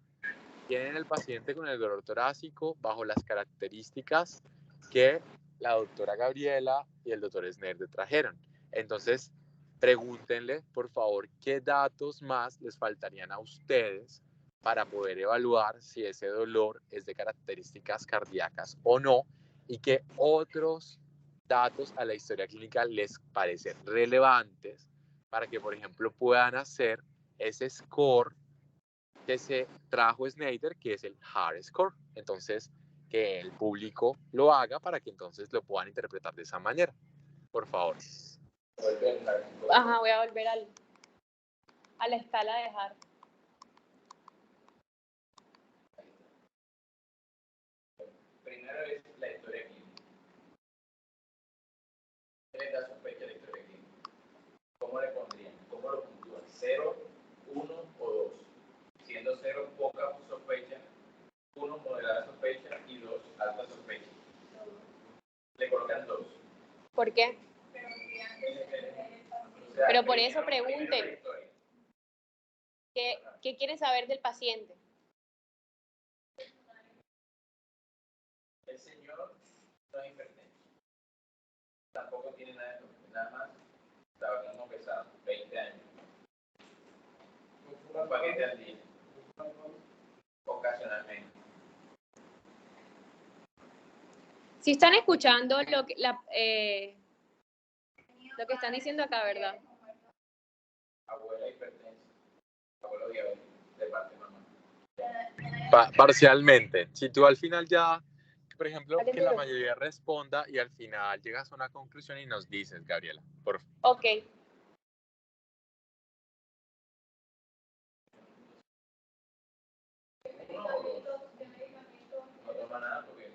tienen el paciente con el dolor torácico bajo las características que la doctora Gabriela y el doctor Snerde trajeron. Entonces, pregúntenle, por favor, qué datos más les faltarían a ustedes para poder evaluar si ese dolor es de características cardíacas o no, y qué otros datos a la historia clínica les parecen relevantes para que, por ejemplo, puedan hacer ese score que se trajo Snyder, que es el hard score. Entonces, que el público lo haga para que entonces lo puedan interpretar de esa manera. Por favor. Ajá, voy a volver a la escala de Hart. Primero es la historia clínica. ¿Qué les da sospecha de la historia clínica? ¿Cómo le pondrían? ¿Cómo lo puntúan? ¿0, 1 o 2? Siendo 0 poca sospecha, 1 moderada sospecha y 2 alta sospecha. Le colocan 2. ¿Por qué? O sea, Pero por eso pregunten. historia. ¿Qué quieren saber del paciente? El señor no es hipertenso. Tampoco tiene nada más. Tabaquismo pesado, 20 años. Un paquete al día. Ocasionalmente. Si están escuchando lo que están diciendo acá, ¿verdad? Abuela hipertensa. Abuelo diabético. De parte de mamá. Parcialmente. Si tú al final ya, por ejemplo, que la mayoría responda y al final llegas a una conclusión y nos dices, Gabriela, por favor. Ok. No toma nada porque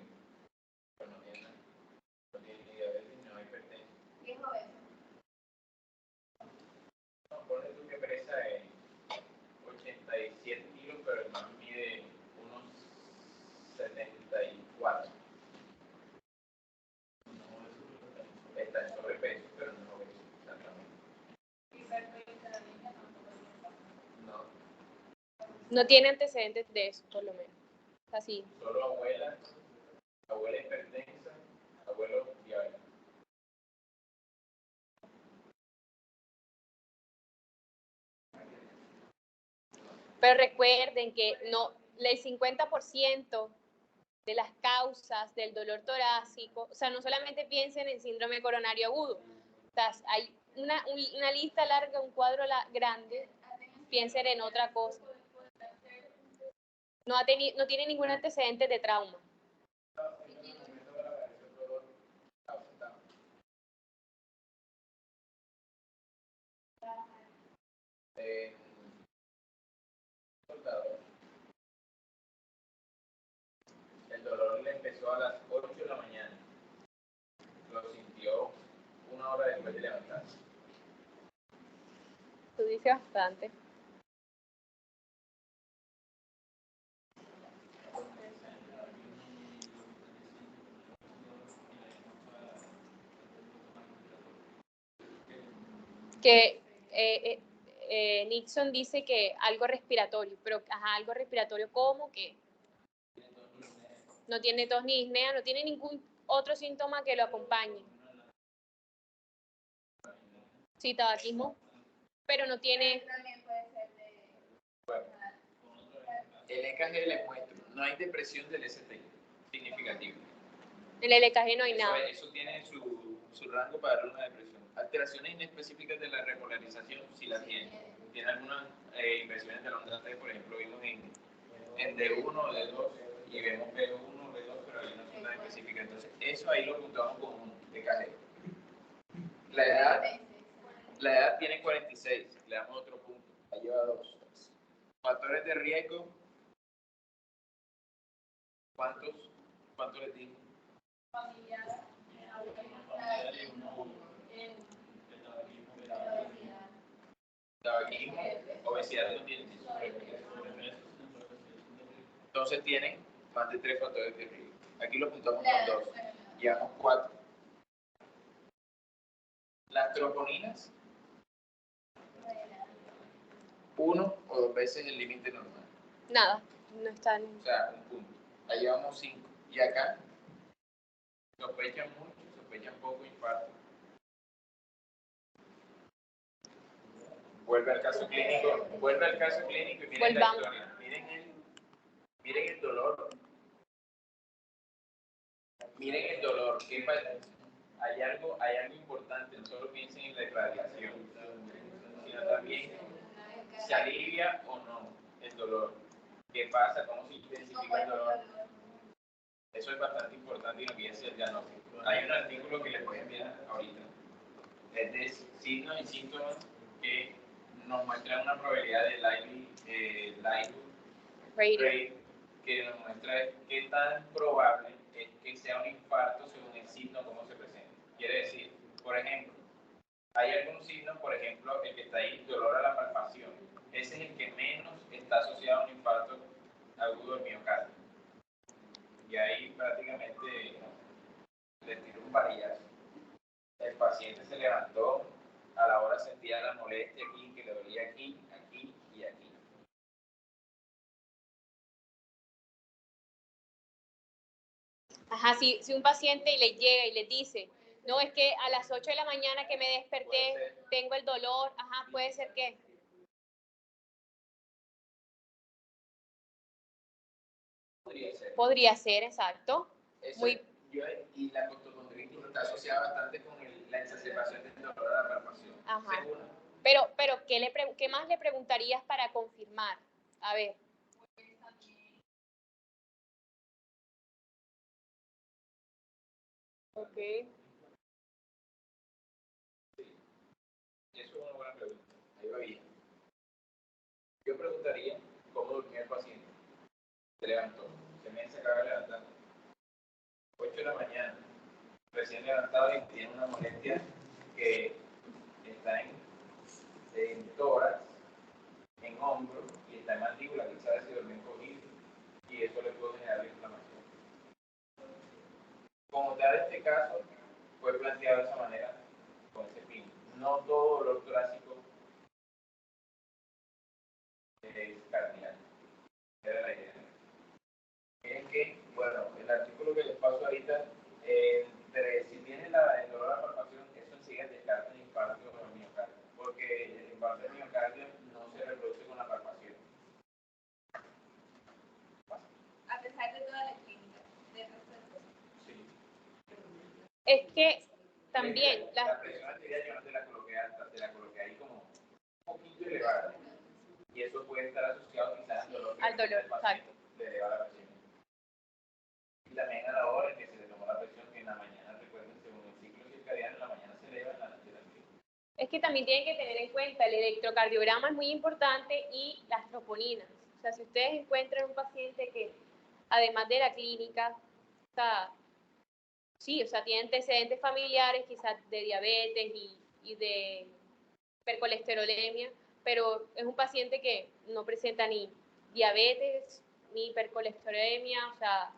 no tiene ni diabetes ni no hipertensa. No, ponle tú que pesa 87 kilos, pero el man mide unos 74. No, está en sobrepeso, pero no es exactamente. No, No tiene antecedentes de eso, por lo menos. Así. solo abuela hipertensa, abuelo diabético. Pero recuerden que no, el 50% de las causas del dolor torácico, o sea, no solamente piensen en síndrome coronario agudo, o sea, hay una lista larga, un cuadro grande, piensen en otra cosa. No tiene ningún antecedente de trauma. El dolor le empezó a las 8 de la mañana. Lo sintió 1 hora después de levantarse. Tú dices que bastante. Que Nixon dice que algo respiratorio, pero algo respiratorio como que no tiene tos ni disnea, no tiene ningún otro síntoma que lo acompañe. Sí, tabaquismo, pero no tiene... También puede ser de... Bueno, el EKG les muestro, no hay depresión del ST significativa. En el EKG no hay nada. Eso tiene su rango para darle una depresión. Alteraciones inespecíficas de la repolarización, sí la tiene. Tiene algunas inversiones de la onda T, por ejemplo, vimos en D1 o D2 y vemos B1 o B2, pero hay una zona específica. Entonces, eso ahí lo juntamos con un EKG. La edad tiene 46, le damos otro punto. Ahí lleva 2. Factores de riesgo, ¿cuántos les digo? Familiar, Tabaquismo, obesidad no tiene. Entonces tienen más de 3 factores de riesgo. Aquí lo juntamos con 2. Llevamos 4. Las troponinas, 1 o 2 veces el límite normal. Nada, no está en... O sea, un punto. Ahí llevamos 5. Y acá, sospechan mucho, sospechan poco infarto. Vuelve al caso clínico y miren la historia. Miren el dolor. Miren el dolor. ¿Qué pasa? Hay algo importante, no solo piensen en la irradiación, sino también se alivia o no el dolor. ¿Qué pasa? ¿Cómo se intensifica el dolor? Eso es bastante importante y no piensen el diagnóstico. Hay un artículo que les voy a enviar ahorita. Es de signos y síntomas que nos muestran una probabilidad de likelihood rate que nos muestra qué tan probable es que sea un infarto según el signo, cómo se presenta. Quiere decir, por ejemplo, hay algún signo, por ejemplo, el que está ahí, dolor a la palpación. Ese es el que menos está asociado a un infarto agudo del miocardio. Y ahí prácticamente le tiro un varillazo. El paciente se levantó, a la hora sentía la molestia aquí, que le dolía aquí, aquí y aquí. Ajá, si un paciente le llega y le dice, no, es que a las 8 de la mañana que me desperté, tengo el dolor, ajá, puede ser que... Podría ser, exacto. Y la costocondritis está asociada bastante con la exacerbación del dolor a la palpación. Ajá. Segunda. Pero ¿qué más le preguntarías para confirmar? A ver. Ok. Sí. Eso es una buena pregunta. Ahí va bien. Yo preguntaría cómo durmió el paciente. Se levantó, se acaba de levantar. 8 de la mañana, recién levantado y tiene una molestia que está en tórax, en hombro y está en mandíbula, que sabe si durmió encogido y eso le puede generar inflamación. Como tal, este caso fue planteado de esa manera, con ese fin. No todo dolor torácico es cardíaco. Era la idea. Miren que, bueno, el artículo que les paso ahorita, si tiene el dolor a la palpación, eso enseguida descarta el infarto del miocardio, porque el infarto del miocardio no se reproduce con la palpación. A pesar de toda la clínica, Sí. Es que también la presión arterial yo no te la coloqué alta, te la coloqué ahí como un poquito elevada. Y eso puede estar asociado quizás al dolor del paciente, le eleva la presión. Y también a la hora en que se le tomó la presión, que en la mañana, recuerden, según el ciclo circadiano, en la mañana se eleva, en la noche también. es que también tienen que tener en cuenta el electrocardiograma es muy importante y las troponinas. O sea, si ustedes encuentran un paciente que, además de la clínica, está, sí, o sea, tiene antecedentes familiares, quizás de diabetes y de hipercolesterolemia, pero es un paciente que no presenta ni diabetes, ni hipercolesterolemia, o sea,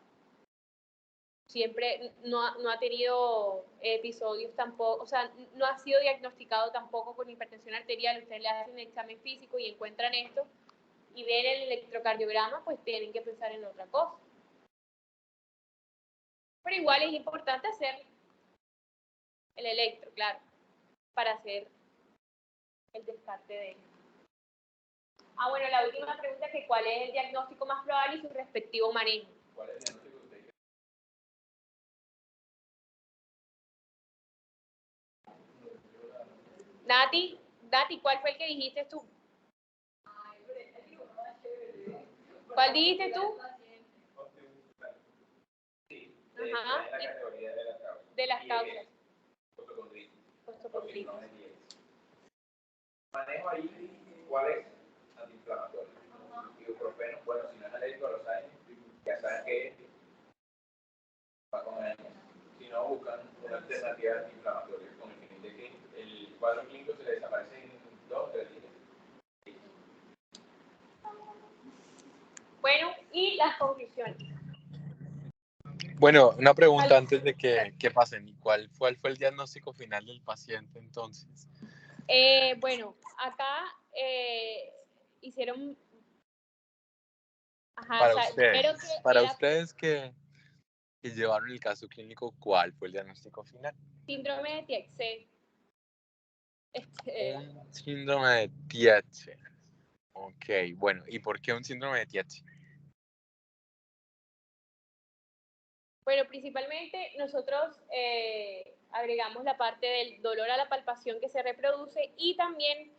siempre no ha tenido episodios tampoco, o sea, no ha sido diagnosticado tampoco con hipertensión arterial. Ustedes le hacen un examen físico y encuentran esto y ven el electrocardiograma, pues tienen que pensar en otra cosa. Pero igual es importante hacer el electro, claro, para hacer el descarte de él. Bueno, la última pregunta es que ¿cuál es el diagnóstico más probable y su respectivo manejo? ¿Cuál es el diagnóstico que usted Nati, ¿cuál fue el que dijiste tú? ¿Cuál dijiste tú? Sí, Ajá. la categoría de las causas. De las causas. Ostocondritis. Manejo ahí, ¿cuál es? Antiinflamatorio. Ibuprofeno, bueno, si no es alérgico a los años, ya saben que va con años. Si no, buscan una alternativa antiinflamatoria con el fin de que el cuadro clínico se le desaparece en 2 o 3 días. Bueno, y las conclusiones. Bueno, una pregunta antes de que pasen. ¿Cuál fue el diagnóstico final del paciente entonces? Bueno, acá hicieron... Ajá, Para o sea, ustedes que llevaron el caso clínico, ¿cuál fue el diagnóstico final? síndrome de Tietze. Un síndrome de Tietze. Ok, bueno, ¿y por qué un síndrome de Tietze? Bueno, principalmente nosotros agregamos la parte del dolor a la palpación que se reproduce y también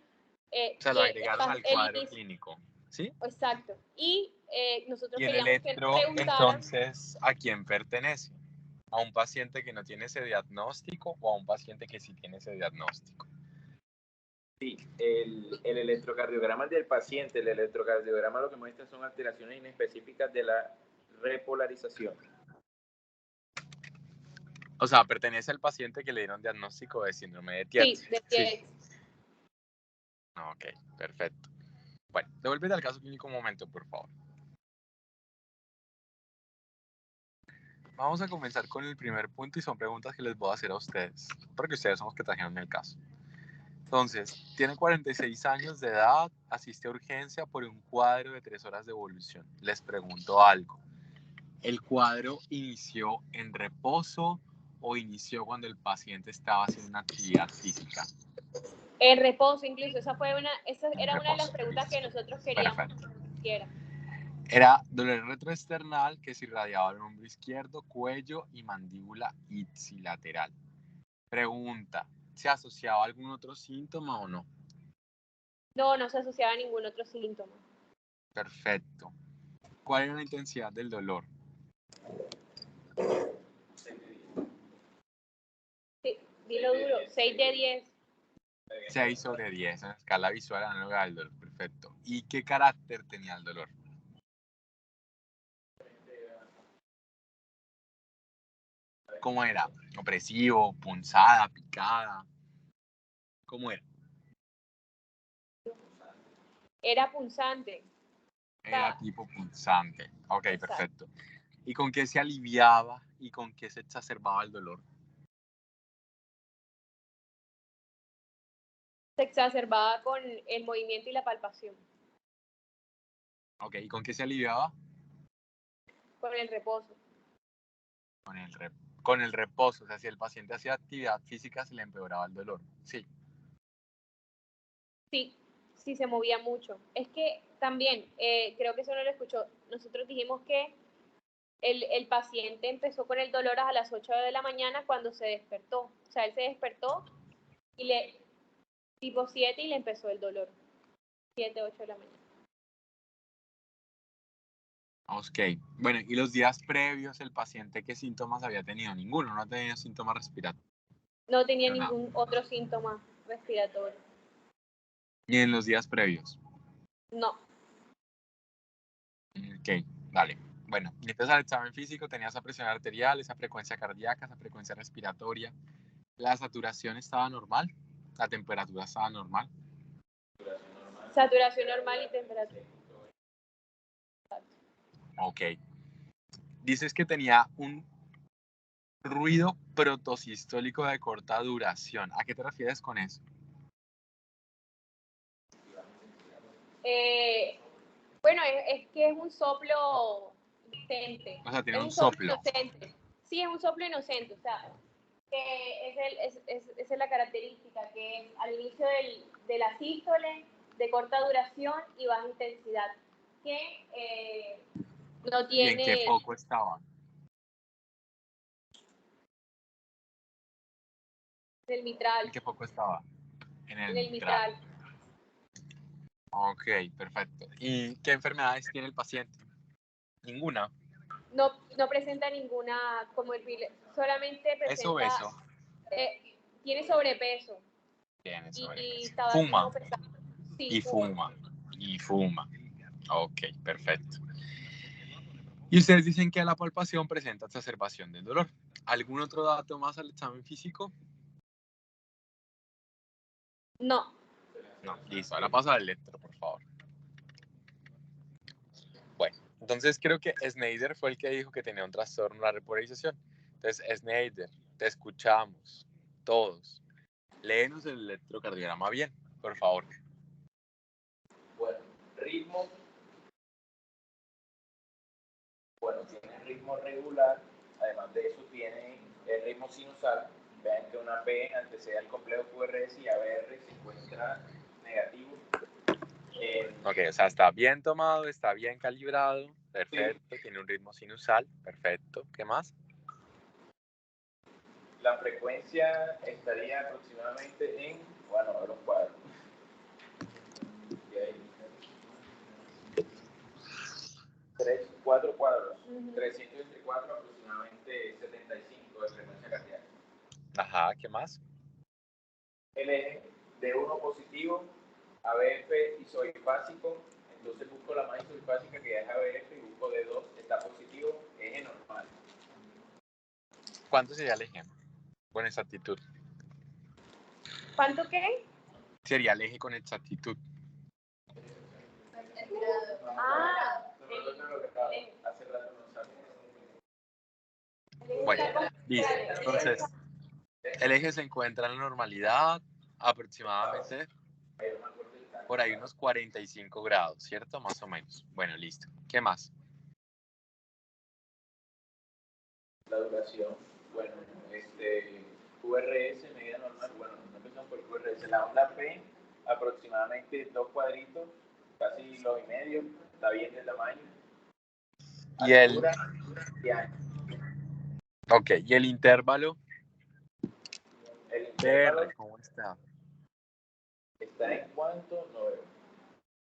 O sea, lo agregaron al cuadro clínico, ¿sí? Exacto. Y nosotros Y el queríamos que electro, preguntaran... entonces, ¿a quién pertenece? ¿A un paciente que no tiene ese diagnóstico o a un paciente que sí tiene ese diagnóstico? Sí, el electrocardiograma del paciente, el electrocardiograma lo que muestra son alteraciones inespecíficas de la repolarización. O sea, pertenece al paciente que le dieron diagnóstico de síndrome de Tietze. Sí, de Tietze. Ok, perfecto. Bueno, devuélvete al caso clínico un momento, por favor. Vamos a comenzar con el primer punto y son preguntas que les voy a hacer a ustedes, porque ustedes son los que trajeron el caso. Entonces, tiene 46 años de edad, asiste a urgencia por un cuadro de 3 horas de evolución. Les pregunto algo. ¿El cuadro inició en reposo o inició cuando el paciente estaba haciendo una actividad física? El reposo, incluso, esa era una de las Reposo, preguntas listo. que nosotros queríamos Perfecto. que hiciera. Era dolor retroesternal que se irradiaba al hombro izquierdo, cuello y mandíbula ipsilateral. Pregunta, ¿se asociaba a algún otro síntoma o no? No se asociaba a ningún otro síntoma. Perfecto. ¿Cuál era la intensidad del dolor? Sí, dilo duro, 6 de 10. 6 sobre 10 en escala visual análoga del dolor. Perfecto. ¿Y qué carácter tenía el dolor? ¿Cómo era? ¿Opresivo, punzada, picada? ¿Cómo era? Era punzante. Era tipo punzante. Ok, Exacto. perfecto. ¿Y con qué se aliviaba y con qué se exacerbaba el dolor? Se exacerbaba con el movimiento y la palpación, Ok, ¿y con qué se aliviaba? con el reposo. Con el reposo. O sea, si el paciente hacía actividad física, se le empeoraba el dolor. Sí. Sí, se movía mucho. Es que también, creo que eso no lo escuchó, nosotros dijimos que el paciente empezó con el dolor a las 8 de la mañana cuando se despertó. O sea, él se despertó y tipo 7 y le empezó el dolor. 7, 8 de la mañana. Ok. Bueno, ¿y los días previos el paciente qué síntomas había tenido? Ninguno, no tenía síntomas respiratorios. No tenía Nada. ningún otro síntoma respiratorio. Ni en los días previos. No. Ok, vale. Bueno, y entonces al examen físico tenía esa presión arterial, esa frecuencia cardíaca, esa frecuencia respiratoria. La saturación estaba normal, la temperatura estaba normal. Saturación normal y temperatura. Ok. Dices que tenía un ruido protosistólico de corta duración. ¿A qué te refieres con eso? Bueno, es que es un soplo inocente. O sea, tiene Es un un soplo soplo. inocente. Sí, es un soplo inocente. O sea, que esa es la característica, que es al inicio de la sístole, de corta duración y baja intensidad, que no ¿Y en qué tiene foco estaba? en el mitral. ¿En qué foco estaba? En En el el mitral. mitral. Ok, perfecto. ¿Y qué enfermedades tiene el paciente? Ninguna. No presenta ninguna comorbilidad, solamente ¿Es presenta, obeso? tiene sobrepeso Tiene y sobrepeso. tabaquismo Fuma. pesado. Sí, Y fuma. fuma. Y fuma. Ok, perfecto. Y ustedes dicen que a la palpación presenta exacerbación del dolor. ¿Algún otro dato más al examen físico? No, No, listo. Ahora pasa al electro, por favor. Bueno, entonces creo que Snyder fue el que dijo que tenía un trastorno de la repolarización. Entonces, Snyder, te escuchamos, todos. Léenos el electrocardiograma bien, por favor. Bueno, ritmo. Bueno, tiene ritmo regular, además de eso tiene el ritmo sinusal. Vean que una P antecede al complejo QRS y ABR se encuentra negativo. Ok, o sea, está bien tomado, está bien calibrado, perfecto, tiene un ritmo sinusal, perfecto. ¿Qué más? La frecuencia estaría aproximadamente en, bueno, a ver un cuadro. 4 cuadros, 300 entre 4, aproximadamente 75 de frecuencia cardíaca. Ajá, ¿qué más? El eje de 1 positivo, ABF isoifásico, entonces busco la más isoifásica que es ABF y busco de 2, está positivo, eje normal. ¿Cuánto sería el eje? Con exactitud. ¿cuánto qué? Sería el eje con exactitud. Ah, Hace rato no sabía. Bueno, listo. Entonces, el eje se encuentra en la normalidad aproximadamente por ahí unos 45 grados, ¿cierto? Más o menos. Bueno, listo. ¿Qué más? La duración, bueno, QRS, medida normal, bueno, no empezamos por QRS, la onda P, aproximadamente 2 cuadritos, casi 2,5, está bien de tamaño. Y el, Altura y ancho. ok, y el intervalo El intervalo PR, ¿cómo está? está en cuanto, no veo.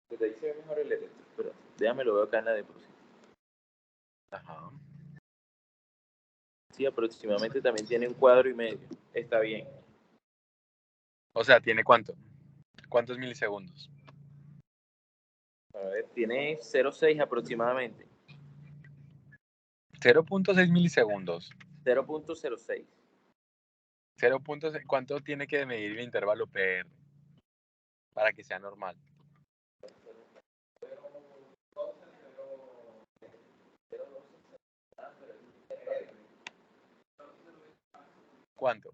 Desde ahí se ve mejor el electro, pero déjame lo veo acá en la diapositiva. Ajá. Sí, aproximadamente también tiene 1,5 cuadros, está bien. O sea, ¿tiene cuánto? ¿Cuántos milisegundos? A ver, tiene 0,6 aproximadamente. 0.6 milisegundos. 0,06. 0.6, ¿cuánto tiene que medir el intervalo PR para que sea normal? ¿Cuánto?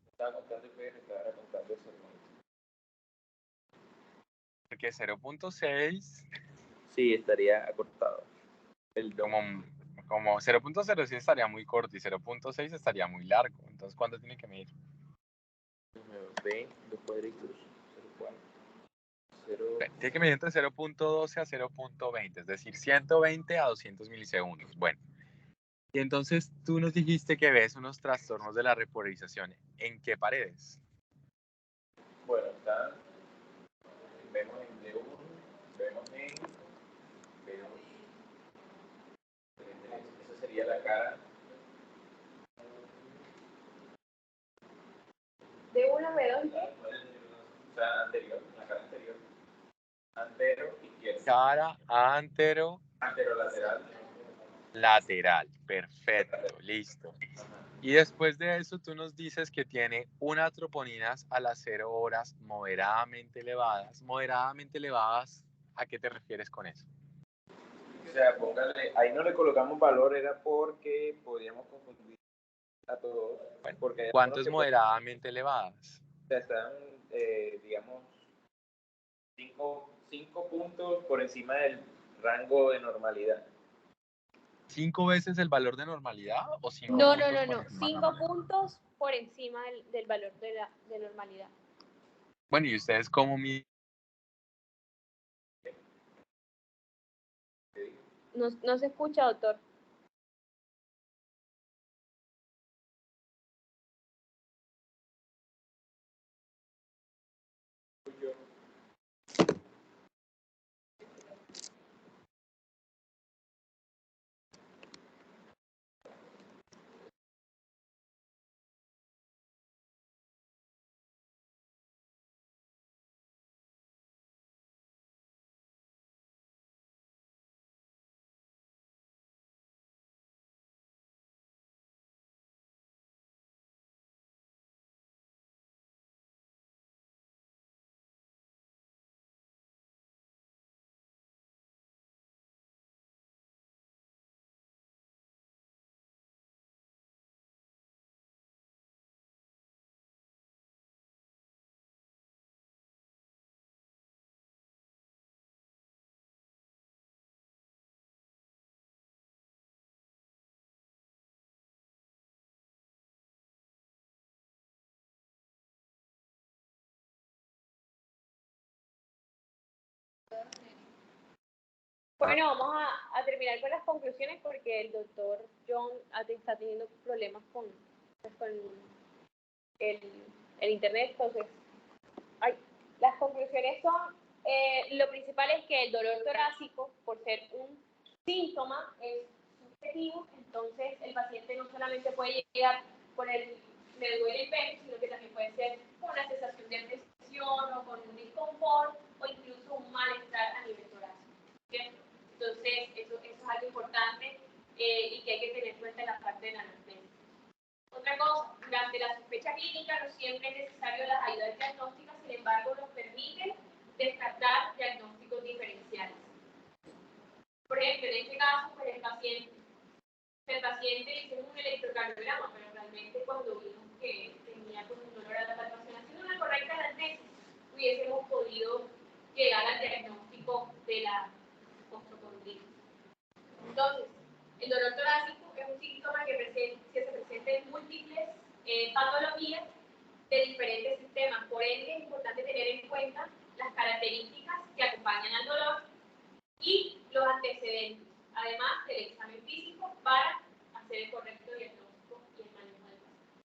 Estaba contando el PR, estaba contando el sermón. Porque 0.6 Sí, estaría acortado. El como, como 0.06 estaría muy corto y 0.6 estaría muy largo. Entonces, ¿cuánto tiene que medir? 2 cuadritos, 0,4. Tiene que medir entre 0.12 a 0.20, es decir, 120 a 200 milisegundos. Bueno, y entonces tú nos dijiste que ves unos trastornos de la repolarización. ¿En qué paredes? Bueno, vemos en D1, vemos en B2. Esa sería la cara. ¿de una B2 qué? O sea, anterior, la cara anterior. Antero, izquierdo. Cara, antero, Anterolateral. lateral. Perfecto, listo. Y después de eso, tú nos dices que tiene unas troponinas a las 0 horas moderadamente elevadas. Moderadamente elevadas, ¿a qué te refieres con eso? O sea, póngale, ahí no le colocamos valor, era porque podíamos confundir a todos. Bueno, porque hay ¿cuánto algunos es que moderadamente elevadas? están, digamos, 5 puntos por encima del rango de normalidad. ¿5 veces el valor de normalidad o 5 No, puntos por no. encima de 5 normalidad? puntos por encima del valor de normalidad. Bueno, ¿y ustedes cómo miden? No se escucha, doctor. Bueno, vamos a terminar con las conclusiones porque el doctor John está teniendo problemas con el, el internet. Entonces, las conclusiones son, lo principal es que el dolor torácico, por ser un síntoma, es subjetivo. Entonces, el paciente no solamente puede llegar con el me duele el pecho, sino que también puede ser con una sensación de presión o con un disconfort o incluso un malestar a nivel torácico, ¿cierto? Entonces, eso es algo importante y que hay que tener en cuenta en la parte de la anamnesis. Otra cosa, durante la sospecha clínica no siempre es necesario las ayudas diagnósticas, sin embargo, nos permiten descartar diagnósticos diferenciales. Por ejemplo, en este caso, pues el paciente hizo un electrocardiograma, pero realmente cuando vimos que tenía pues, un dolor a la palpación, haciendo una correcta anamnesis, hubiésemos podido llegar al diagnóstico de la osteocondritis. Entonces, el dolor torácico es un síntoma que se presenta en múltiples patologías de diferentes sistemas. Por ende, es importante tener en cuenta las características que acompañan al dolor y los antecedentes, además del examen físico para hacer el correcto diagnóstico.